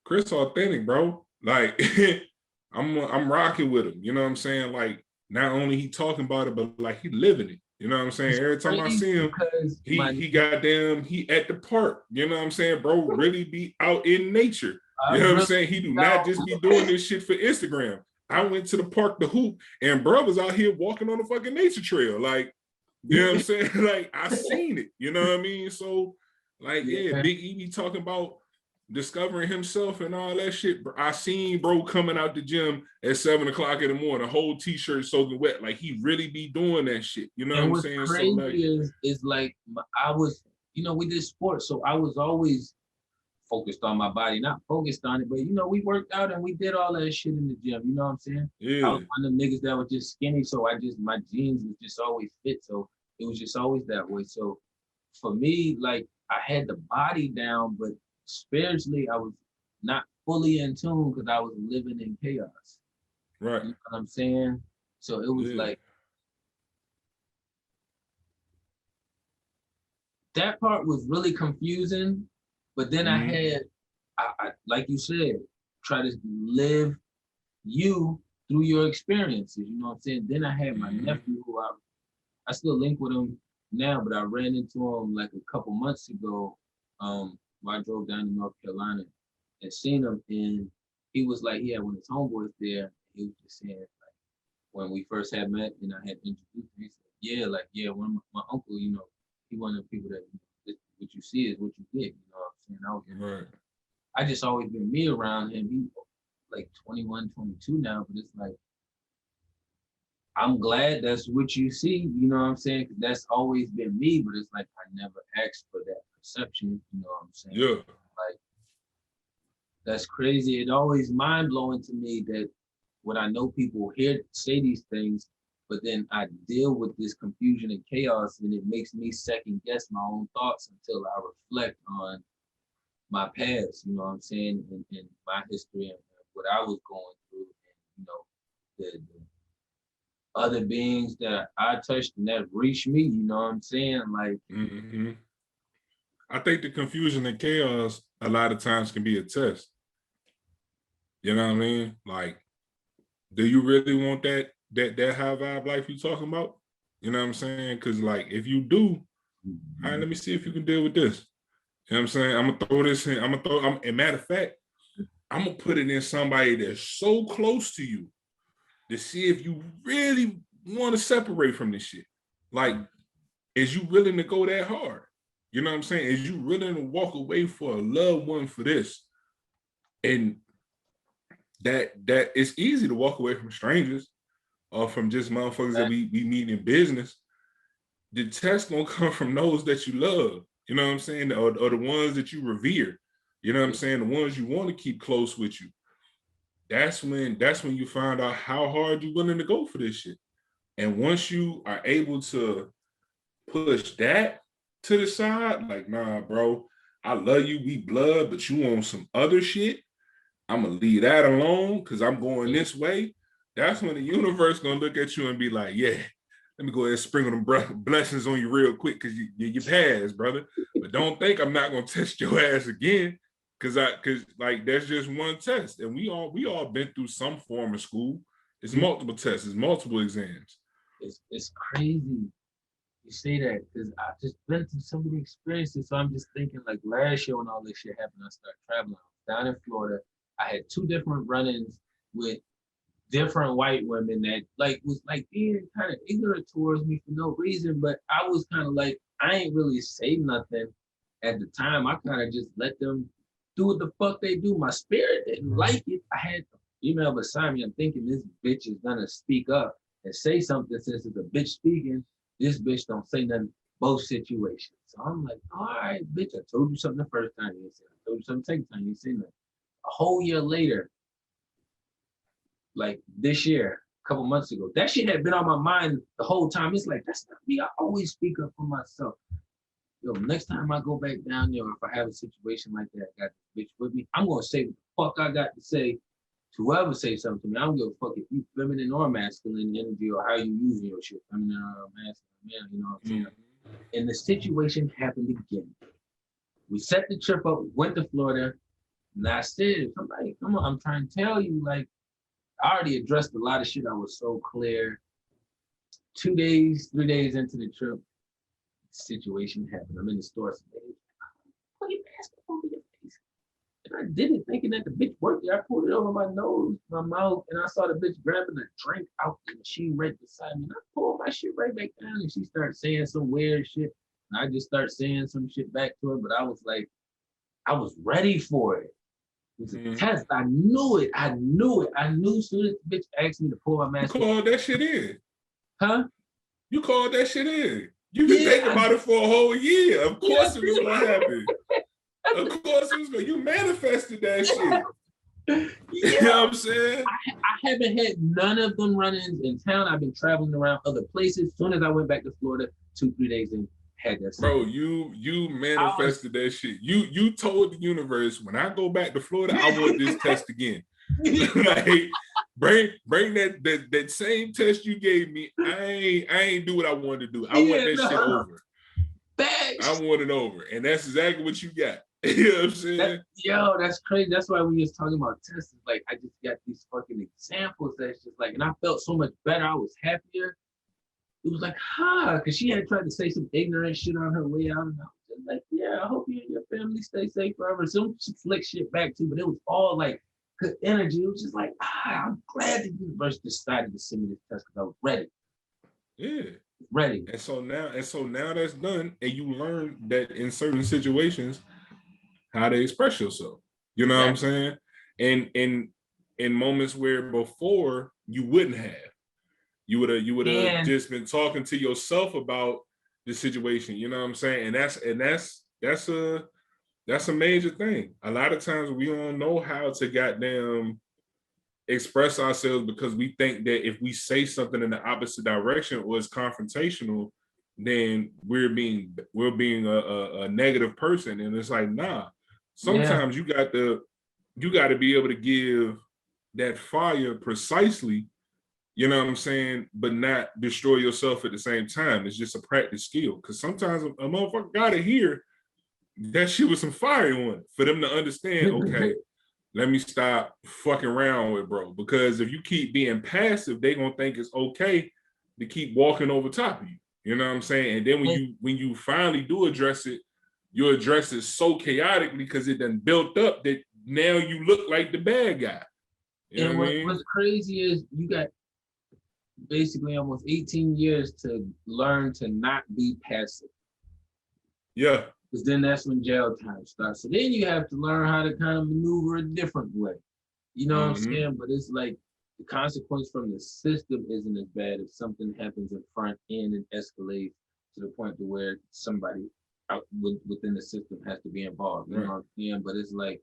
Chris authentic, bro. Like, I'm rocking with him. You know what I'm saying? Like, not only he talking about it, but like he living it. You know what I'm saying? Every time I see him, he goddamn, he at the park. You know what I'm saying, bro? Really be out in nature. You know what I'm saying? He do not just be doing this shit for Instagram. I went to the park to hoop, and bro was out here walking on the fucking nature trail. Like, you know what I'm saying? Like, I seen it. You know what I mean? So, like, yeah, Big E be talking about discovering himself and all that shit. I seen bro coming out the gym at 7 o'clock in the morning, whole t-shirt soaking wet. Like, he really be doing that shit. You know what I'm saying? Crazy, so like, is like, I was, you know, we did sports, so I was always focused on my body, not focused on it, but you know, we worked out and we did all that shit in the gym. You know what I'm saying? Yeah. I was one of them niggas that was just skinny, so my jeans was just always fit, so it was just always that way. So for me, like, I had the body down, but spiritually, I was not fully in tune because I was living in chaos. Right. You know what I'm saying? So it was like, that part was really confusing, but then I had, I like you said, try to live you through your experiences. You know what I'm saying? Then I had my nephew, who I still link with him now, but I ran into him like a couple months ago. When I drove down to North Carolina and seen him, and he was like, he had one of his homeboys there. He was just saying, like, when we first had met and I had introduced him, he said, one of my uncle, you know, he one of the people that, what you see is what you get. You know what I'm saying? Right. I just always been me around him. He like 21, 22 now, but it's like, I'm glad that's what you see, you know what I'm saying? That's always been me, but it's like, I never asked for that perception, you know what I'm saying? Yeah. Like, that's crazy. It always mind blowing to me that when I know people hear say these things, but then I deal with this confusion and chaos, and it makes me second guess my own thoughts until I reflect on my past, you know what I'm saying, and my history and what I was going through, and, you know, the other beings that I touched and that reached me, you know what I'm saying? Like, I think the confusion and chaos a lot of times can be a test. You know what I mean? Like, do you really want that high vibe life you talking about? You know what I'm saying? Because like, if you do, all right, let me see if you can deal with this. You know what I'm saying? I'm gonna throw this in. And matter of fact, I'm gonna put it in somebody that's so close to you to see if you really want to separate from this shit. Like, is you willing to go that hard? You know what I'm saying? Is you willing to walk away for a loved one for this? And that it's easy to walk away from strangers or from just motherfuckers that we meet in business. The test gonna come from those that you love. You know what I'm saying? Or the ones that you revere. You know what I'm saying? The ones you want to keep close with you. That's when you find out how hard you're willing to go for this shit. And once you are able to push that to the side, like, nah, bro, I love you, we blood, but you want some other shit, I'm gonna leave that alone because I'm going this way. that's when the universe gonna look at you and be like, yeah, let me go ahead and sprinkle them blessings on you real quick because you passed, brother. But don't think I'm not gonna test your ass again, because like there's just one test, and we all been through some form of school. It's multiple tests, it's multiple exams. It's crazy you say that because I've just been through so many experiences. So I'm just thinking like last year when all this shit happened, I started traveling down in Florida. I had 2 different run-ins with different white women that like was like being kind of ignorant towards me for no reason. But I was kind of like, I ain't really say nothing at the time. I kind of just let them do what the fuck they do. My spirit didn't like it. I had the email beside me. I'm thinking this bitch is gonna speak up and say something since it's a bitch speaking. This bitch don't say nothing, both situations. So I'm like, all right, bitch, I told you something the first time you said. I told you something the second time you said nothing. A whole year later, like this year, a couple months ago, that shit had been on my mind the whole time. It's like, that's not me. I always speak up for myself. Yo, next time I go back down there, or if I have a situation like that, I got this bitch with me, I'm gonna say what the fuck I got to say to whoever say something to me. I don't give a fuck if you feminine or masculine energy or how you using your shit, feminine or masculine, man, you know what I'm saying? And the situation happened again. We set the trip up, went to Florida, and I said, somebody, come on, I'm trying to tell you, like, I already addressed a lot of shit. I was so clear. 2 days, 3 days into the trip, situation happened. I'm in the store. Put your mask over your face. And I did it thinking that the bitch worked there. I pulled it over my nose, my mouth, and I saw the bitch grabbing a drink out the machine right beside me. And I pulled my shit right back down, and she started saying some weird shit. And I just started saying some shit back to her, but I was like, I was ready for it. It was a test. I knew it. I knew as soon as the bitch asked me to pull my mask. You called that shit in. Huh? You called that shit in. You've been thinking about it for a whole year. Of course it was going to happen. Of course it was going to. You manifested that shit. You know what I'm saying? I haven't had none of them run-ins in town. I've been traveling around other places. As soon as I went back to Florida, 2-3 days in, had that. Bro, you manifested that shit. You told the universe, when I go back to Florida, I want this test again. Like, bring that same test you gave me. I ain't do what I wanted to do. I want that shit over. Thanks. I want it over. And that's exactly what you got. You know what I'm saying? That's crazy. That's why when you was talking about tests, like I just got these fucking examples that's just like, and I felt so much better. I was happier. It was like, because she had tried to say some ignorant shit on her way out. And I was just like, yeah, I hope you and your family stay safe forever. Some slick shit back too, but it was all like good energy. It was just like, I'm glad the universe decided to send me this test because I was ready. Yeah. Ready. And so now that's done, and you learn that in certain situations, how to express yourself. You know what I'm saying? And in moments where before you wouldn't have. You would have just been talking to yourself about the situation. You know what I'm saying? And that's a major thing. A lot of times we don't know how to goddamn express ourselves because we think that if we say something in the opposite direction or it's confrontational, then we're being a negative person. And it's like, nah. Sometimes you got to be able to give that fire precisely. You know what I'm saying? But not destroy yourself at the same time. It's just a practice skill. Because sometimes a motherfucker gotta hear that shit with some fire on it for them to understand, okay, let me stop fucking around with bro. Because if you keep being passive, they gonna think it's okay to keep walking over top of you. You know what I'm saying? And then when you finally do address it, you address it so chaotically because it done built up that now you look like the bad guy. You know what I mean? What's crazy is you got basically almost 18 years to learn to not be passive. Yeah. Because then that's when jail time starts. So then you have to learn how to kind of maneuver a different way. You know what I'm saying? But it's like the consequence from the system isn't as bad if something happens in front end and escalates to the point to where somebody out within the system has to be involved. You know what I'm saying? But it's like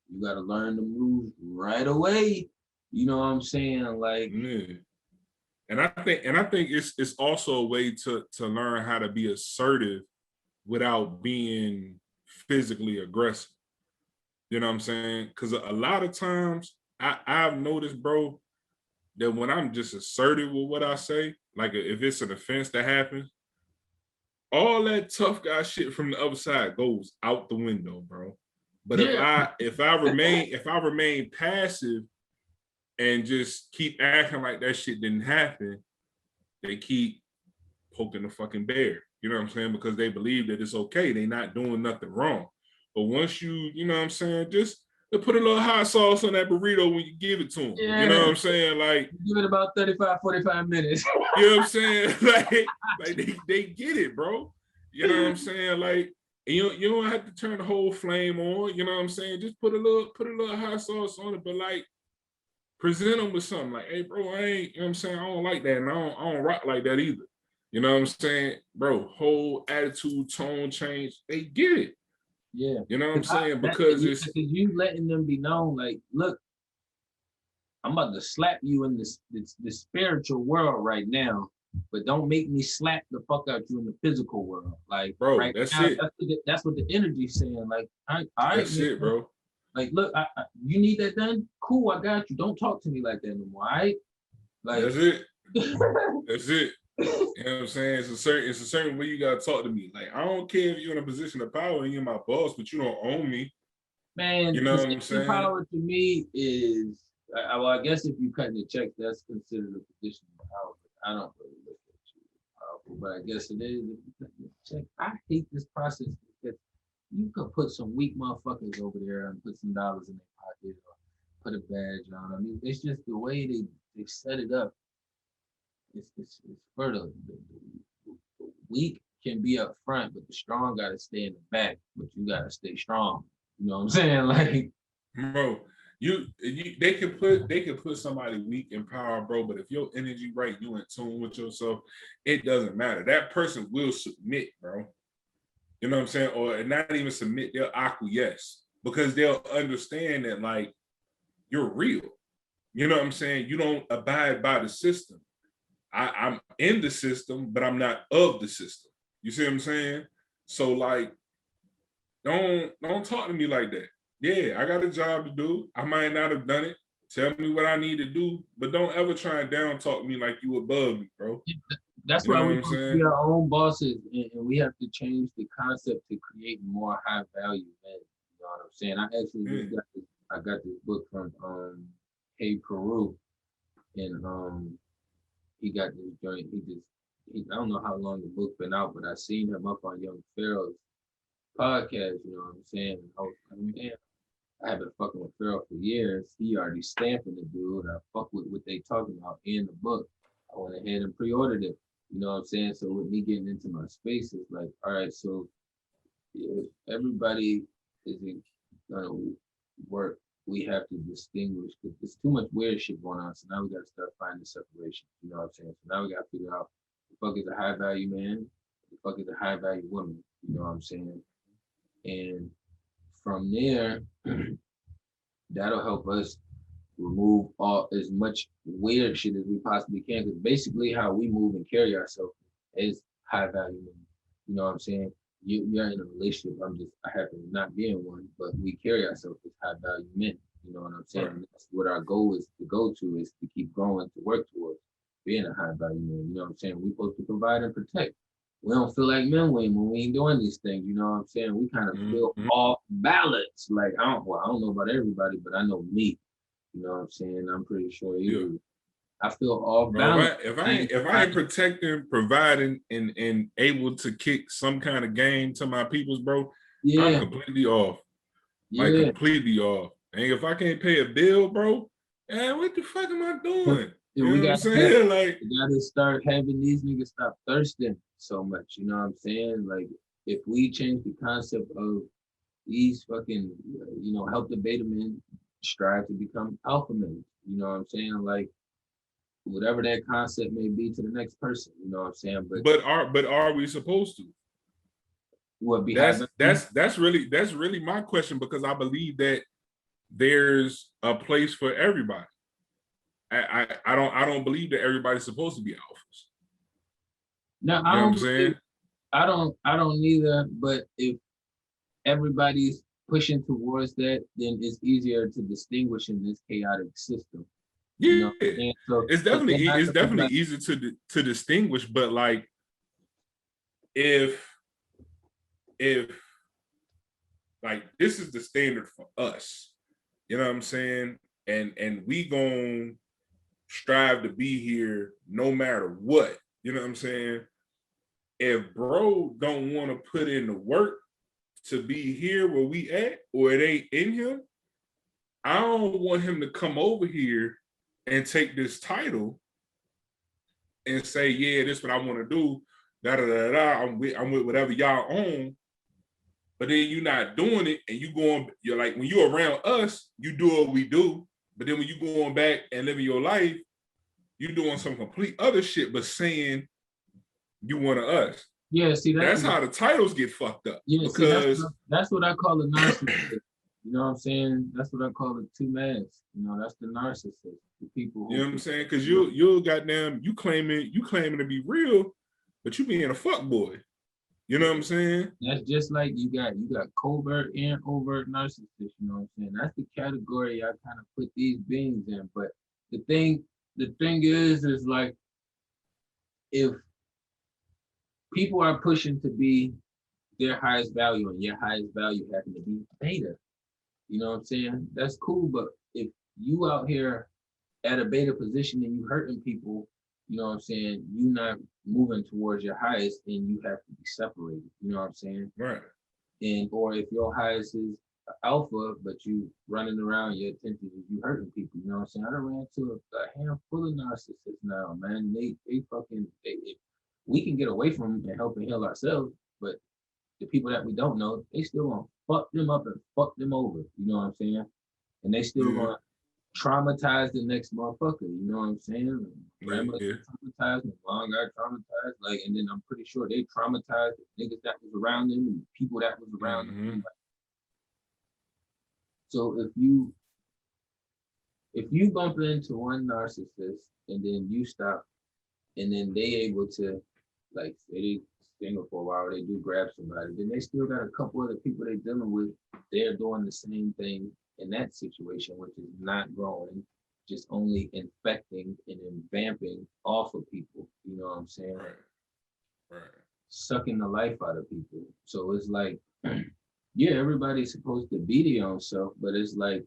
you got to learn to move right away. You know what I'm saying? Like. And I think it's also a way to learn how to be assertive without being physically aggressive. You know what I'm saying? Because a lot of times I've noticed, bro, that when I'm just assertive with what I say, like if it's an offense that happens, all that tough guy shit from the other side goes out the window, bro. But if I remain passive and just keep acting like that shit didn't happen, they keep poking the fucking bear. You know what I'm saying? Because they believe that it's okay. They not doing nothing wrong. But once you know what I'm saying, just to put a little hot sauce on that burrito when you give it to them. Yeah. You know what I'm saying? Like, give it about 35, 45 minutes. You know what I'm saying? like they get it, bro. You know what I'm saying? Like, you don't have to turn the whole flame on. You know what I'm saying? Just put a little hot sauce on it, but like present them with something like, hey, bro, I ain't, you know what I'm saying? I don't like that, and I don't rock like that either. You know what I'm saying? Bro, whole attitude, tone change, they get it. Yeah. You know what I'm saying? Because it's you letting them be known, like, look, I'm about to slap you in this spiritual world right now, but don't make me slap the fuck out you in the physical world. Like, bro, right that's now, it. That's what the energy's saying. Like, that's it, bro. Like, look, you need that done? Cool, I got you. Don't talk to me like that no more, all right? Like, that's it. That's it. You know what I'm saying? It's a certain way you gotta talk to me. Like, I don't care if you're in a position of power and you're my boss, but you don't own me. Man, you know what I'm saying? Power to me is, well, I guess if you cut the check, that's considered a position of power. I don't really look at you as powerful, but I guess it is if you cut the check. I hate this process because you could put some weak motherfuckers over there and put some dollars in their pocket or put a badge on. I mean, it's just the way they set it up. It's for the weak can be up front, but the strong got to stay in the back. But you got to stay strong. You know what I'm saying? Like, bro, they could put somebody weak in power, bro. But if your energy right, you in tune with yourself, it doesn't matter. That person will submit, bro. You know what I'm saying? Or not even submit, they'll acquiesce because they'll understand that, like, you're real. You know what I'm saying? You don't abide by the system. I'm in the system, but I'm not of the system. You see what I'm saying? So, like, don't talk to me like that. Yeah, I got a job to do. I might not have done it. Tell me what I need to do, but don't ever try and down talk me like you above me, bro. That's why we have to be our own bosses, and we have to change the concept to create more high value men. You know what I'm saying? I actually got this book from Hey Peru, and he got this joint. I don't know how long the book been out, but I seen him up on Young Pharaoh's podcast. You know what I'm saying? I was like, man, I have been fucking with Pharaoh for years. He already stamping the dude. I fuck with what they talking about in the book. I went ahead and pre-ordered it. You know what I'm saying? So with me getting into my space, it's like, all right, so if everybody is gonna work, we have to distinguish because there's too much weird shit going on. So now we gotta start finding separation. You know what I'm saying? So now we gotta figure out the fuck is a high value man, the fuck is a high value woman. You know what I'm saying? And from there, that'll help us remove all as much weird shit as we possibly can. Because basically, how we move and carry ourselves is high value men. You know what I'm saying? You're in a relationship. I happen to not be in one, but we carry ourselves as high value men. You know what I'm saying? Right. That's what our goal is to go to, is to keep growing, to work towards being a high value man. You know what I'm saying? We're supposed to provide and protect. We don't feel like men when we ain't doing these things. You know what I'm saying? We kind of feel off balance. Like, I don't know about everybody, but I know me. You know what I'm saying? I'm pretty sure you do. I feel off balance. If I ain't protecting, providing, and able to kick some kind of game to my peoples, bro, I'm completely off. Like, completely off. And if I can't pay a bill, bro, what the fuck am I doing? You know what I'm saying? Like, we gotta start having these niggas stop thirsting so much. You know what I'm saying? Like, if we change the concept of these fucking, help the beta men strive to become alpha men. You know what I'm saying? Like, whatever that concept may be to the next person. You know what I'm saying? But are we supposed to? What be that's really my question, because I believe that there's a place for everybody. I don't believe that everybody's supposed to be alphas. No, I don't either. But if everybody's pushing towards that, then it's easier to distinguish in this chaotic system. Yeah, You know, and so it's but then I have to figure definitely out, easy to distinguish. But like, if if like this is the standard for us, you know what I'm saying, and we gonna strive to be here no matter what. You know what I'm saying? If bro don't want to put in the work to be here where we at, or it ain't in him, I don't want him to come over here and take this title and say, yeah, this is what I want to do. Da da da da. I'm with whatever y'all own. But then you're not doing it, and you're like, when you're around us, you do what we do. But then when you going back and living your life, you're doing some complete other shit, but saying you one of us. yeah, see That's how the titles get fucked up. yeah, see Because that's what I call a narcissist. You know what I'm saying? That's what I call the two masks. You know, that's the narcissist. The people who, you know what I'm saying? Because you goddamn you claiming to be real, but you being a fuck boy. You know what I'm saying? that's just like you got covert and overt narcissists. You know what I'm saying? That's the category I kind of put these beings in. But the thing is like, if people are pushing to be their highest value and your highest value happen to be beta, you know what I'm saying? That's cool. But if you out here at a beta position and you hurting people, you know what I'm saying, you not moving towards your highest, and you have to be separated. You know what I'm saying? Right. And or if your highest is alpha, but you running around, your attention is you hurting people. You know what I'm saying? I done ran to a handful of narcissists now, man. They fucking we can get away from them and help and heal ourselves, but the people that we don't know, they still gonna fuck them up and fuck them over. You know what I'm saying? And they still gonna traumatize the next motherfucker. You know what I'm saying? Grandma traumatized, my mom got traumatized, like, and then I'm pretty sure they traumatized the niggas that was around them and the people that was around them. So if you bump into one narcissist and then you stop, and then they able to, like, they single for a while, they do grab somebody, then they still got a couple other people they dealing with. They're doing the same thing in that situation, which is not growing, just only infecting and vamping off of people. You know what I'm saying? Right. Sucking the life out of people. So it's like, yeah, everybody's supposed to be their own self, but it's like,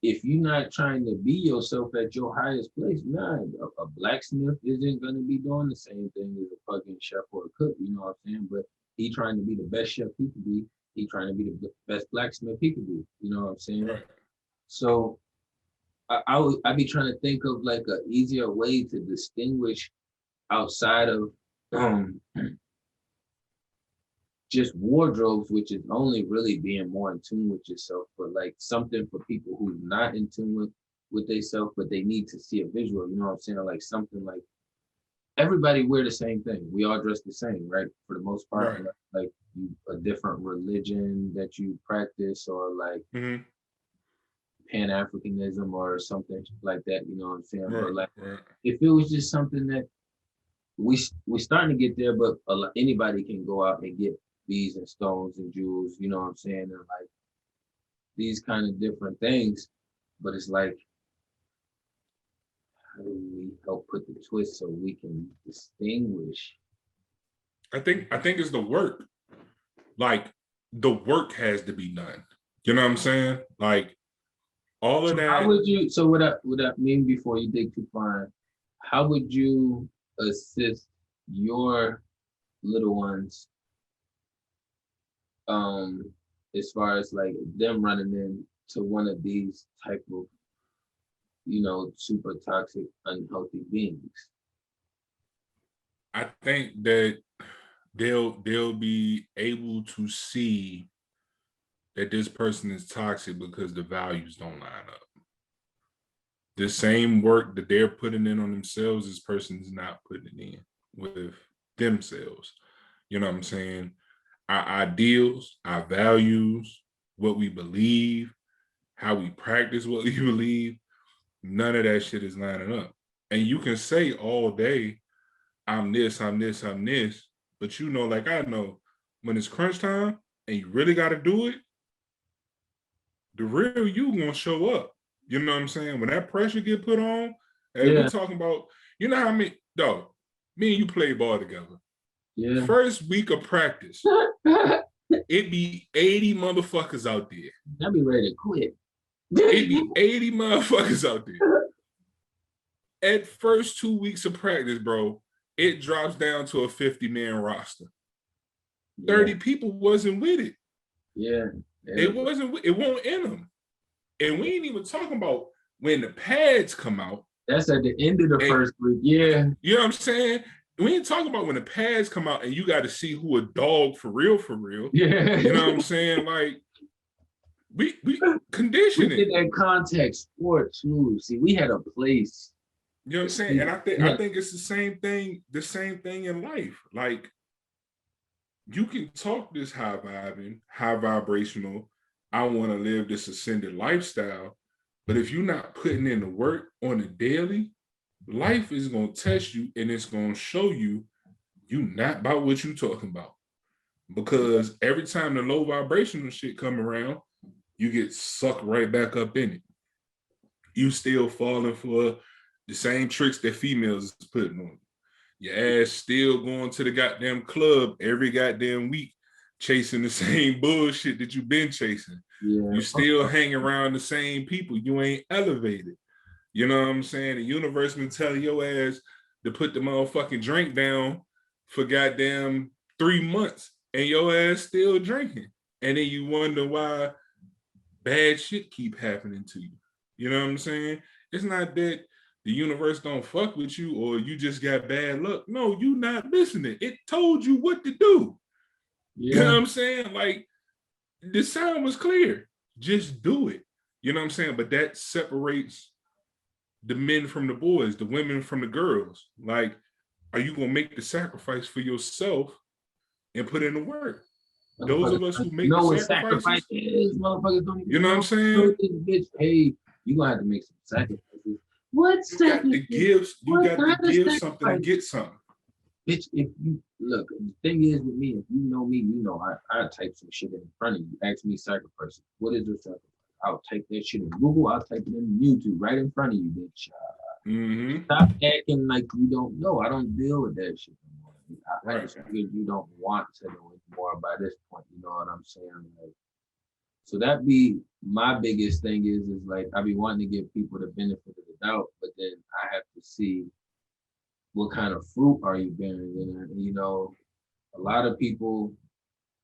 if you're not trying to be yourself at your highest place, nah, a blacksmith isn't gonna be doing the same thing as a fucking chef or a cook. You know what I'm saying? But he trying to be the best chef he can be. He trying to be the best blacksmith he can be. You know what I'm saying? Right. So I be trying to think of like an easier way to distinguish outside of just wardrobes, which is only really being more in tune with yourself, but like something for people who's not in tune with themselves, but they need to see a visual. You know what I'm saying? Like something like, everybody wear the same thing. We all dress the same, right? For the most part, Right. like a different religion that you practice, or like Pan-Africanism or something like that. You know what I'm saying? Right. But like, if it was just something that we starting to get there, but anybody can go out and get beads and stones and jewels, you know what I'm saying, and like these kind of different things. But it's like, how do we help put the twist so we can distinguish? I think it's the work. Like, the work has to be done. You know what I'm saying? Like, all of that. How would you? So what I mean, before you dig too far, how would you assist your little ones, as far as like them running into one of these type of, you know, super toxic, unhealthy beings? I think that they'll be able to see that this person is toxic because the values don't line up. The same work that they're putting in on themselves, this person is not putting it in with themselves. You know what I'm saying? Our ideals, our values, what we believe, how we practice what we believe, none of that shit is lining up. And you can say all day, I'm this, I'm this, I'm this, but you know, like I know, when it's crunch time and you really got to do it, the real you gonna show up. You know what I'm saying? When that pressure get put on, and we're talking about, you know how many, dog, me and you play ball together. Yeah. First week of practice, it be 80 motherfuckers out there. I'd be ready to quit. It be 80 motherfuckers out there. At first 2 weeks of practice, bro, it drops down to a 50-man roster. 30 people wasn't with it. Yeah. It wasn't, it won't in them. And we ain't even talking about when the pads come out. That's at the end of the first week. Yeah. You know what I'm saying? We ain't talking about when the pads come out and you got to see who a dog for real. Yeah. You know what I'm saying? Like, we conditioning. We did that contact sport too. See, we had a place. You know what I'm saying? And I think it's the same thing in life. Like, you can talk this high vibing, high vibrational, I want to live this ascended lifestyle, but if you're not putting in the work on a daily, life is going to test you and it's going to show you not about what you talking about. Because every time the low vibrational shit come around, you get sucked right back up in it. You still falling for the same tricks that females is putting on you. Your ass still going to the goddamn club every goddamn week, chasing the same bullshit that you've been chasing. Yeah. You still hang around the same people. You ain't elevated. You know what I'm saying? The universe been telling your ass to put the motherfucking drink down for goddamn 3 months and your ass still drinking. And then you wonder why bad shit keep happening to you. You know what I'm saying? It's not that the universe don't fuck with you or you just got bad luck. No, you not listening. It told you what to do. Yeah. You know what I'm saying? Like, the sound was clear. Just do it. You know what I'm saying? But that separates the men from the boys, the women from the girls. Like, are you going to make the sacrifice for yourself and put in the work? Those of us who make the sacrifices, is, motherfuckers don't even you know what I'm saying? Bitch, hey, you going to have to make some sacrifices. What sacrifice? You got to give something to get something. Bitch, if you look, the thing is with me, if you know me, you know I type some shit in front of you. Ask me sacrifice. What is the sacrifice? I'll type that shit in Google. I'll type it in YouTube right in front of you, bitch. Stop acting like you don't know. I don't deal with that shit anymore. I just figured you don't want to know anymore by this point. You know what I'm saying? Like, so that be my biggest thing is like I be wanting to give people the benefit of the doubt, but then I have to see what kind of fruit are you bearing? And you know, a lot of people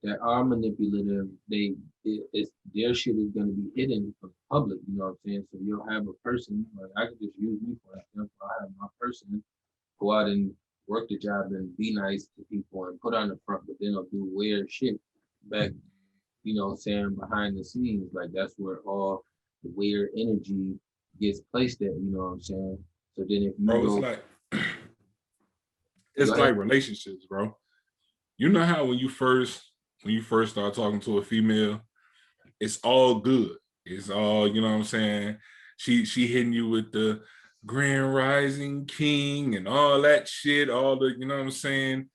that are manipulative, their shit is going to be hidden from the public. You know what I'm saying? So you'll have a person, like I could just use me for example. I have my person go out and work the job and be nice to people and put on the front, but then they'll do weird shit back, you know what I'm saying, behind the scenes. Like that's where all the weird energy gets placed at, you know what I'm saying? So then if you it's like relationships, bro. You know how when you first start talking to a female, it's all good. It's all, you know what I'm saying? She hitting you with the Grand Rising King and all that shit, all the, you know what I'm saying?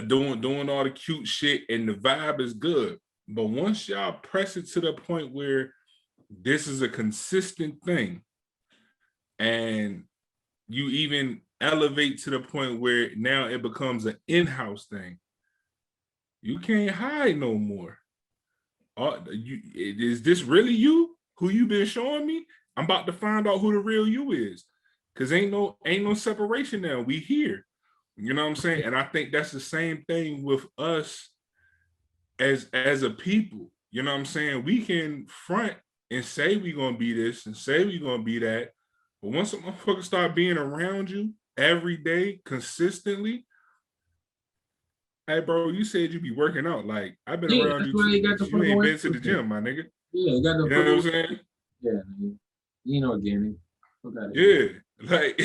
Doing all the cute shit and the vibe is good. But once y'all press it to the point where this is a consistent thing and you even elevate to the point where now it becomes an in-house thing, you can't hide no more. Is this really you? Who you been showing me? I'm about to find out who the real you is. Cause ain't no separation now. We here. You know what I'm saying? And I think that's the same thing with us as a people. You know what I'm saying? We can front and say we gonna be this and say we gonna be that. But once a motherfucker start being around you every day, consistently, hey bro, you said you be working out. Like I've been around you 2 weeks. You ain't been to the gym, my nigga. Yeah, you got the. You know what I'm saying? Yeah, you know, organic. Yeah, like,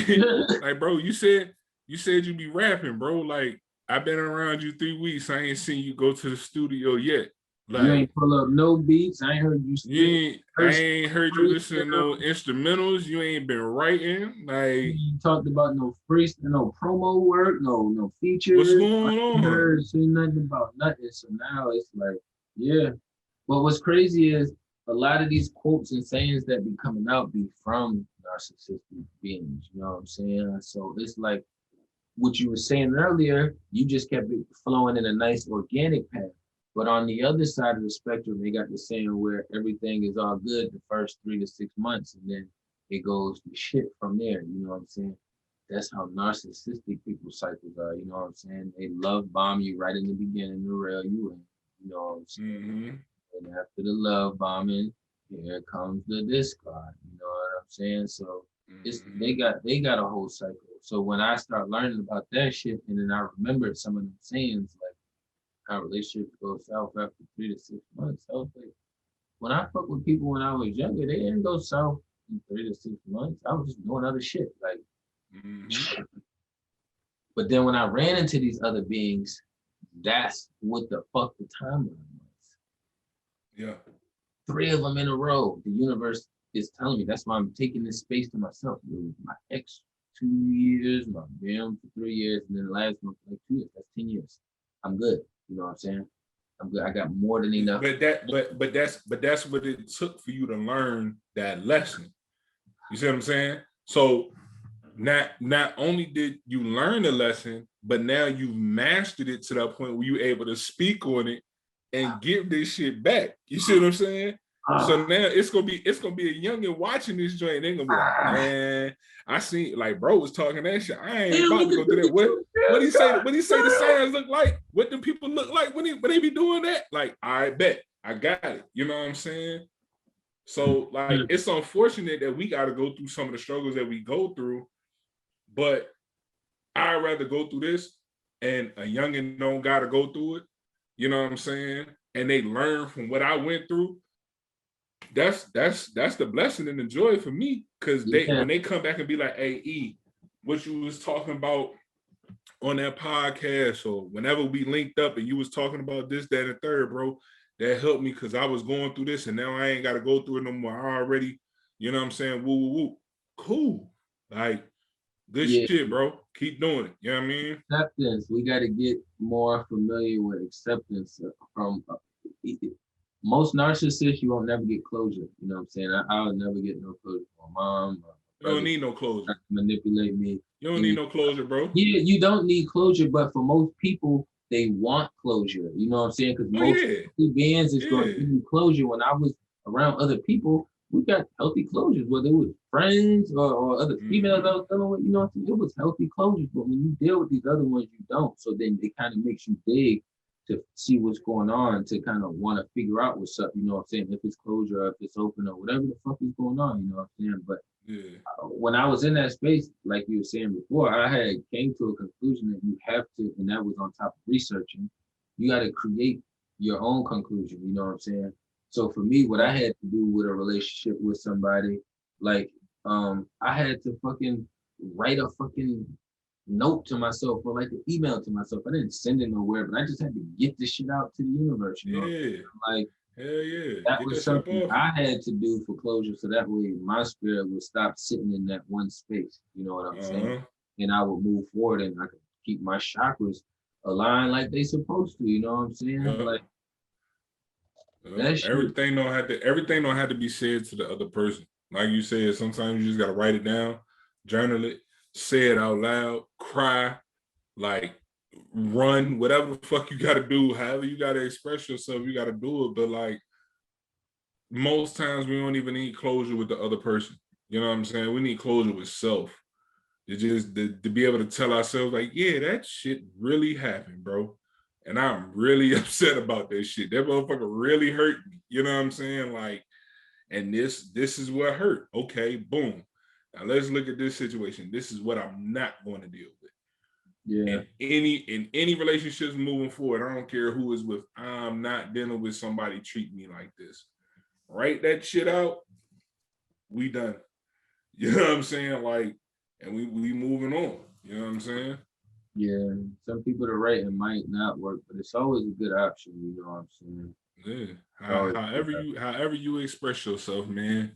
like, bro, you said you be rapping, bro. Like I've been around you 3 weeks. I ain't seen you go to the studio yet. Like, you ain't pull up no beats. I ain't heard you. I ain't heard you listen to no instrumentals. You ain't been writing. Like you talked about no no promo work, no features. What's going on? I heard seen nothing about nothing. So now it's like, yeah. But what's crazy is a lot of these quotes and sayings that be coming out be from narcissistic beings, you know what I'm saying? So it's like what you were saying earlier, you just kept it flowing in a nice organic path. But on the other side of the spectrum, they got the saying where everything is all good the first 3 to 6 months, and then it goes to shit from there. You know what I'm saying? That's how narcissistic people's cycles are. You know what I'm saying? They love bomb you right in the beginning to rail you in. You know what I'm saying? And after the love bombing, here comes the discard. You know what I'm saying? So it's they got a whole cycle. So when I start learning about that shit, and then I remembered some of the sayings, like how relationships go south after 3 to 6 months. I was like, when I fuck with people when I was younger, they didn't go south in 3 to 6 months. I was just doing other shit. Like, but then when I ran into these other beings, that's what the fuck the timeline was. Yeah. 3 of them in a row. The universe is telling me. That's why I'm taking this space to myself. My ex 2 years, my man for 3 years, and then the last one for like 2 years. That's 10 years. I'm good. You know what I'm saying? I'm good. I got more than enough. But that's what it took for you to learn that lesson. You see what I'm saying? So not only did you learn the lesson, but now you've mastered it to that point where you're able to speak on it and give this shit back. You see what I'm saying? So now it's gonna be a youngin watching this joint. They're gonna be like, man, I seen, like, bro was talking that shit. I ain't about to go do that. What he say? What he say the signs look like? What do people look like when they be doing that? Like, I bet I got it. You know what I'm saying? So like, it's unfortunate that we got to go through some of the struggles that we go through, but I'd rather go through this and a youngin don't got to go through it. You know what I'm saying? And they learn from what I went through. That's the blessing and the joy for me, because when they come back and be like, hey, E, what you was talking about on that podcast, or whenever we linked up and you was talking about this, that, and the third, bro, that helped me because I was going through this and now I ain't got to go through it no more. I already, you know what I'm saying? Woo, woo, woo. Cool. Like, good shit, bro. Keep doing it. You know what I mean? Acceptance. We got to get more familiar with acceptance from most narcissists. You won't never get closure. You know what I'm saying? I'll never get no closure from my mom. You don't need no closure. Manipulate me. You don't need no closure, bro. Yeah, you don't need closure, but for most people, they want closure. You know what I'm saying? Because most bands is going to give you closure. When I was around other people, we got healthy closures, whether it was friends or other females I was dealing with. You know what I'm saying? It was healthy closures, but when you deal with these other ones, you don't. So then it kind of makes you dig to see what's going on, to kind of want to figure out what's up. You know what I'm saying? If it's closure, or if it's open, or whatever the fuck is going on. You know what I'm saying? But when I was in that space, like you were saying before, I had came to a conclusion that you have to, and that was on top of researching, you got to create your own conclusion. You know what I'm saying? So for me, what I had to do with a relationship with somebody, like, I had to fucking write a fucking note to myself, or like an email to myself. I didn't send it nowhere, but I just had to get this shit out to the universe. You know? Like, hell yeah, that was something I had to do for closure, so that way my spirit would stop sitting in that one space. You know what I'm saying? And I would move forward, and I could keep my chakras aligned like they supposed to. You know what I'm saying? Like, everything don't have to be said to the other person. Like you said, sometimes you just gotta write it down, journal it, say it out loud, cry, like, run, whatever the fuck you gotta do, however you gotta express yourself, you gotta do it. But like, most times we don't even need closure with the other person. You know what I'm saying? We need closure with self. It's just to be able to tell ourselves, like, yeah, that shit really happened, bro. And I'm really upset about that shit. That motherfucker really hurt me. You know what I'm saying? Like, and this is what hurt. Okay, boom. Now let's look at this situation. This is what I'm not going to deal with. Yeah. In any relationships moving forward, I don't care who is with, I'm not dealing with somebody treat me like this. Write that shit out. We done. You know what I'm saying? Like, and we moving on. You know what I'm saying? Yeah. Some people to write it might not work, but it's always a good option. You know what I'm saying? Yeah. However you express yourself, man.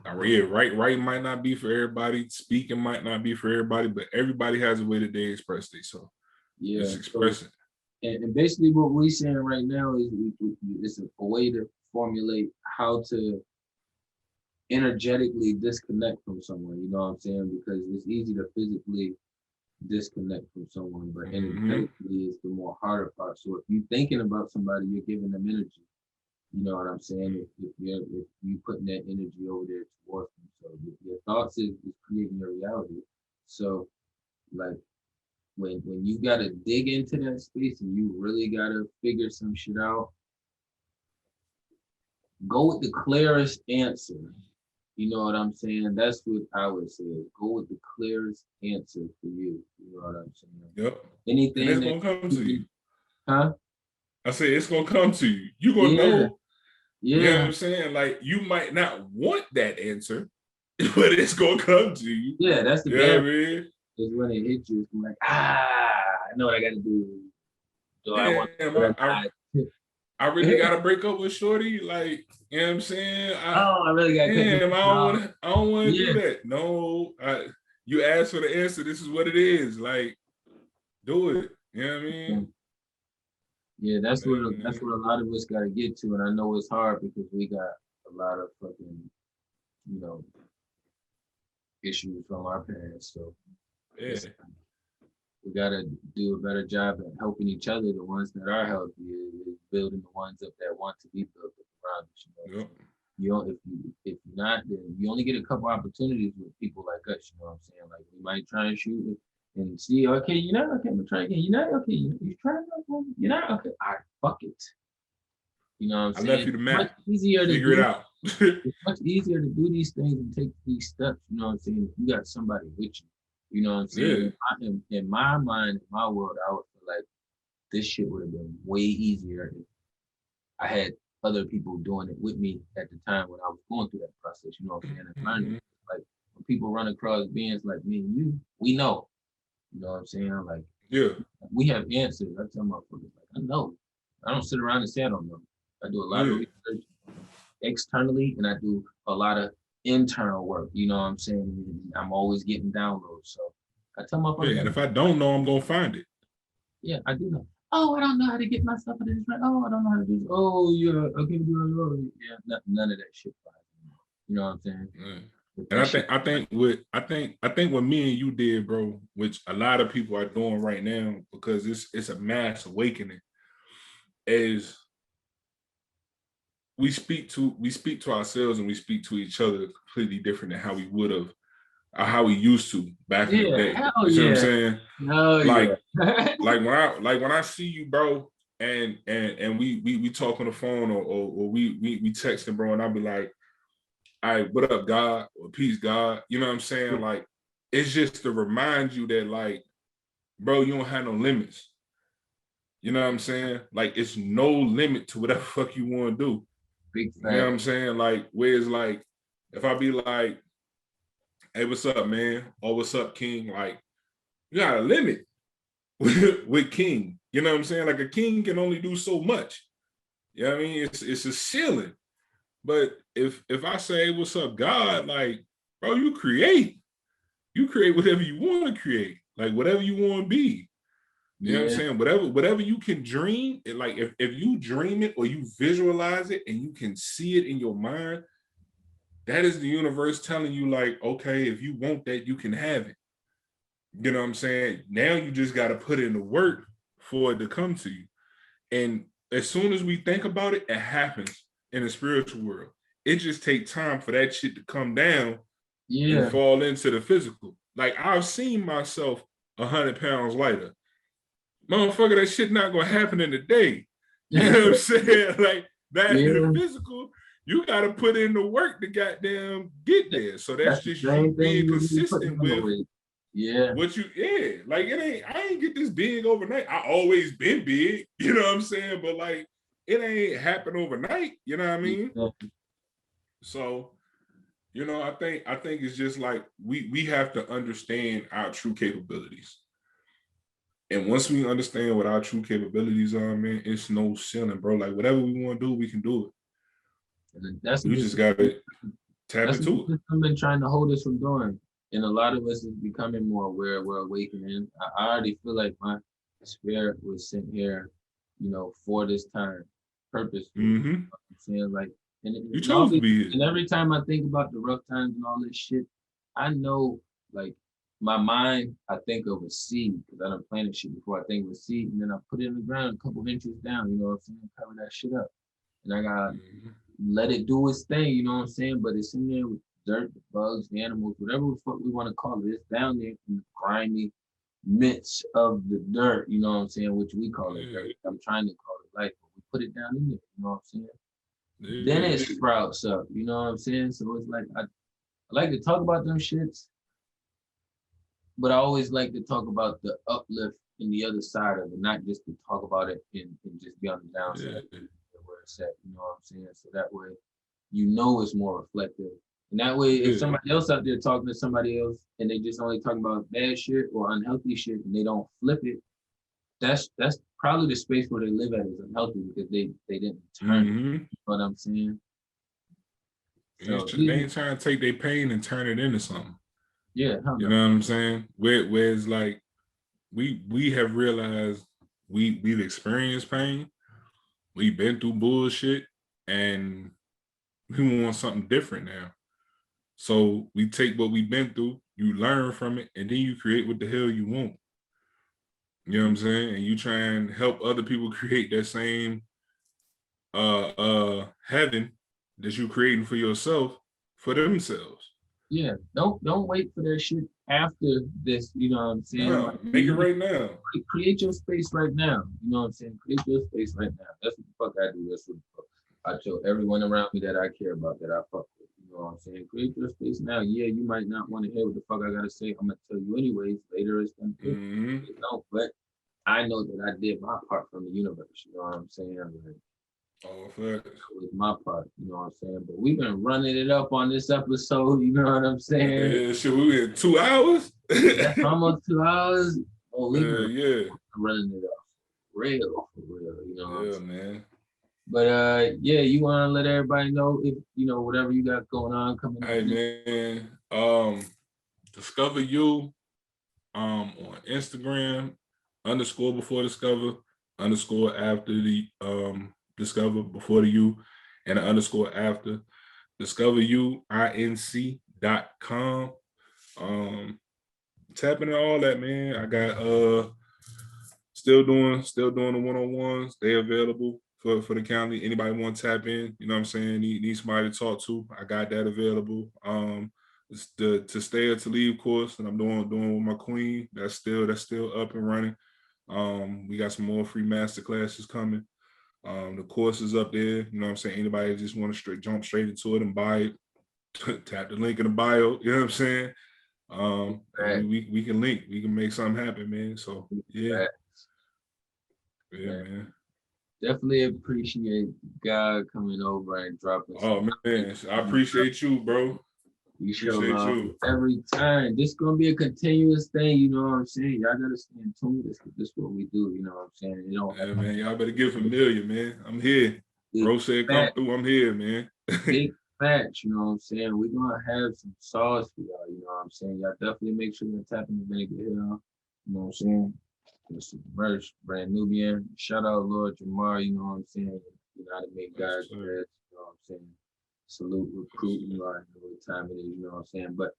Writing might not be for everybody. Speaking might not be for everybody, but everybody has a way that they express themselves. Just express it. And basically what we're saying right now is it's a way formulate how to energetically disconnect from someone, you know what I'm saying? Because it's easy to physically disconnect from someone, but energetically is the more harder part. So if you're thinking about somebody, you're giving them energy. You know what I'm saying? If you putting that energy over there towards them. So your thoughts is creating your reality. So like when you gotta dig into that space and you really gotta figure some shit out, go with the clearest answer. You know what I'm saying? That's what I would say. Go with the clearest answer for you. You know what I'm saying? Yep. Anything and it's gonna come to you. Huh? I said it's gonna come to you. You're gonna know. Yeah. You know what I'm saying? Like you might not want that answer, but it's gonna come to you. Yeah, that's the bad. Is when it hits you, it's like, I know what I gotta do. Do I want I really gotta break up with Shorty? Like, you know what I'm saying? I really gotta I don't wanna do that. No, you asked for the answer, this is what it is. Like, do it. You know what I mean? Yeah, that's what a lot of us gotta get to. And I know it's hard because we got a lot of fucking, you know, issues from our parents. So yeah, we gotta do a better job at helping each other. The ones that are healthy is building the ones up that want to be built around us. You know? Yep. You know, if you're not, then you only get a couple opportunities with people like us. You know what I'm saying? Like we might try and shoot it and see, okay, you're not okay, we'll try again. You're not okay, you're trying, you're not okay. All right, fuck it. You know what I'm saying? I left you the map. Much easier figure it out. It's much easier to do these things and take these steps. You know what I'm saying? If you got somebody with you. You know what I'm saying? Yeah. In my mind, in my world, I would feel like this shit would have been way easier if I had other people doing it with me at the time when I was going through that process. You know what I'm saying? And learning. Like when people run across beings like me and you, we know. You know what I'm saying? Like, yeah, we have answers. I tell motherfuckers, like, I know. I don't sit around and say I don't know. I do a lot of research externally, and I do a lot of internal work. You know what I'm saying? I'm always getting downloads. So I tell motherfuckers. Yeah, and if I don't know, I'm gonna find it. Yeah, I do know. Oh, I don't know how to get myself into this. Right? Oh, I don't know how to do this. Oh, yeah, I can't do it. Yeah, none of that shit. You know what I'm saying? Yeah. And I think what me and you did, bro, which a lot of people are doing right now because it's a mass awakening, is we speak to ourselves and we speak to each other completely different than how we would have or how we used to back in the day. You see what I'm saying? Like when I see you, bro, and we talk on the phone or we texting, bro, and I'll be like, all right, what up, God? Or peace, God. You know what I'm saying? Like, it's just to remind you that, like, bro, you don't have no limits. You know what I'm saying? Like, it's no limit to whatever fuck you want to do. You know what I'm saying? Like, whereas, like, if I be like, hey, what's up, man? Or what's up, King? Like, you got a limit with King. You know what I'm saying? Like, a king can only do so much. You know what I mean? It's a ceiling. But if I say, what's up, God, like, bro, you create whatever you want to create, like whatever you want to be. You know what I'm saying? Whatever you can dream, like if you dream it or you visualize it and you can see it in your mind, that is the universe telling you, like, okay, if you want that, you can have it. You know what I'm saying? Now you just got to put in the work for it to come to you. And as soon as we think about it, it happens. In the spiritual world, it just takes time for that shit to come down and fall into the physical. Like, I've seen myself 100 pounds lighter. Motherfucker, that shit not gonna happen in a day. You know what I'm saying? Like, that in the physical, you gotta put in the work to goddamn get there. So that's just you being consistent with what you, like, I ain't get this big overnight. I always been big, you know what I'm saying? But like, it ain't happen overnight, you know what I mean? So, you know, I think it's just like we have to understand our true capabilities. And once we understand what our true capabilities are, man, it's no ceiling, bro. Like, whatever we want to do, we can do it. We just gotta tap into it. I've been trying to hold us from doing. And a lot of us is becoming more aware, we're awakening. I already feel like my spirit was sent here, you know, for this time. purpose. Mm-hmm. You know what I'm saying? Like, you chose to be here. And every time I think about the rough times and all this shit, I know, like, my mind, I think of a seed, because I done planted shit before. I think of a seed, and then I put it in the ground a couple inches down, you know what I'm saying? Cover that shit up. And I gotta let it do its thing, you know what I'm saying? But it's in there with dirt, the bugs, the animals, whatever the fuck we want to call it. It's down there in the grimy midst of the dirt, you know what I'm saying? Which we call it dirt. I'm trying to call it life, but we put it down in there, you know what I'm saying? Then it sprouts up, you know what I'm saying? So it's like, I like to talk about them shits, but I always like to talk about the uplift in the other side of it, not just to talk about it and just be on the downside where it's at, you know what I'm saying? So that way, you know it's more reflective. And that way, if somebody else out there talking to somebody else and they just only talking about bad shit or unhealthy shit and they don't flip it, that's probably the space where they live at is unhealthy because they didn't turn it. You know what I'm saying? So, they ain't trying to take their pain and turn it into something. Yeah, you know what I'm saying? Whereas like we have realized we've experienced pain, we've been through bullshit, and we want something different now. So we take what we've been through, you learn from it, and then you create what the hell you want. You know what I'm saying? And you try and help other people create that same heaven that you creating for yourself for themselves. Yeah, don't wait for that shit after this, you know what I'm saying? No, like, make it right now. Create your space right now. You know what I'm saying? Create your space right now. That's what the fuck I do. That's what the fuck I tell everyone around me that I care about, that I fuck with. You know what I'm saying? Create your space now. Yeah, you might not want to hear what the fuck I gotta say. I'm gonna tell you anyways. Later it's gonna be. You know, but I know that I did my part from the universe. You know what I'm saying? Like, that was my part, you know what I'm saying? But we've been running it up on this episode, you know what I'm saying? Yeah, shit, we in 2 hours? That's almost 2 hours. Oh, we running it up. For real, you know what I'm saying? Man. But yeah, you wanna let everybody know if you know whatever you got going on coming up. Hey man, discover you on Instagram, _before discover, _after the discover before the you, and an _after. discoveryouinc.com. Tapping in all that, man. I got still doing the one-on-ones. They available for the county. Anybody want to tap in, you know what I'm saying? Need somebody to talk to. I got that available. It's the to stay or to leave course that I'm doing with my queen. That's still up and running. We got some more free master classes coming. The course is up there. You know what I'm saying? Anybody just want to jump straight into it and buy it, tap the link in the bio. You know what I'm saying? We can link. We can make something happen, man. So yeah, man. Definitely appreciate God coming over and dropping. Oh man, I appreciate you, bro. You show love every time. This gonna be a continuous thing, you know what I'm saying? Y'all gotta stay in tune with this, because this is what we do, you know what I'm saying? You know, yeah, man, y'all better get familiar, man. I'm here. Bro said come through, I'm here, man. Big facts, you know what I'm saying? We're gonna have some sauce for y'all, you know what I'm saying? Y'all definitely make sure you're tapping the vinegar here, you know what I'm saying? This is merch, brand Nubian. Shout out Lord Jamar, you know what I'm saying? You know how to make guys you know what I'm saying? Salute recruit, you know what time it is, you know what I'm saying? But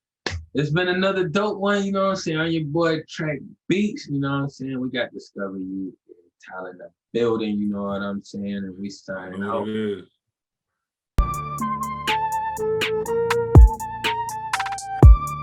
it's been another dope one, you know what I'm saying? On your boy TrakBeatz, you know what I'm saying? We got Discover You, talent of building, you know what I'm saying? And we signing out.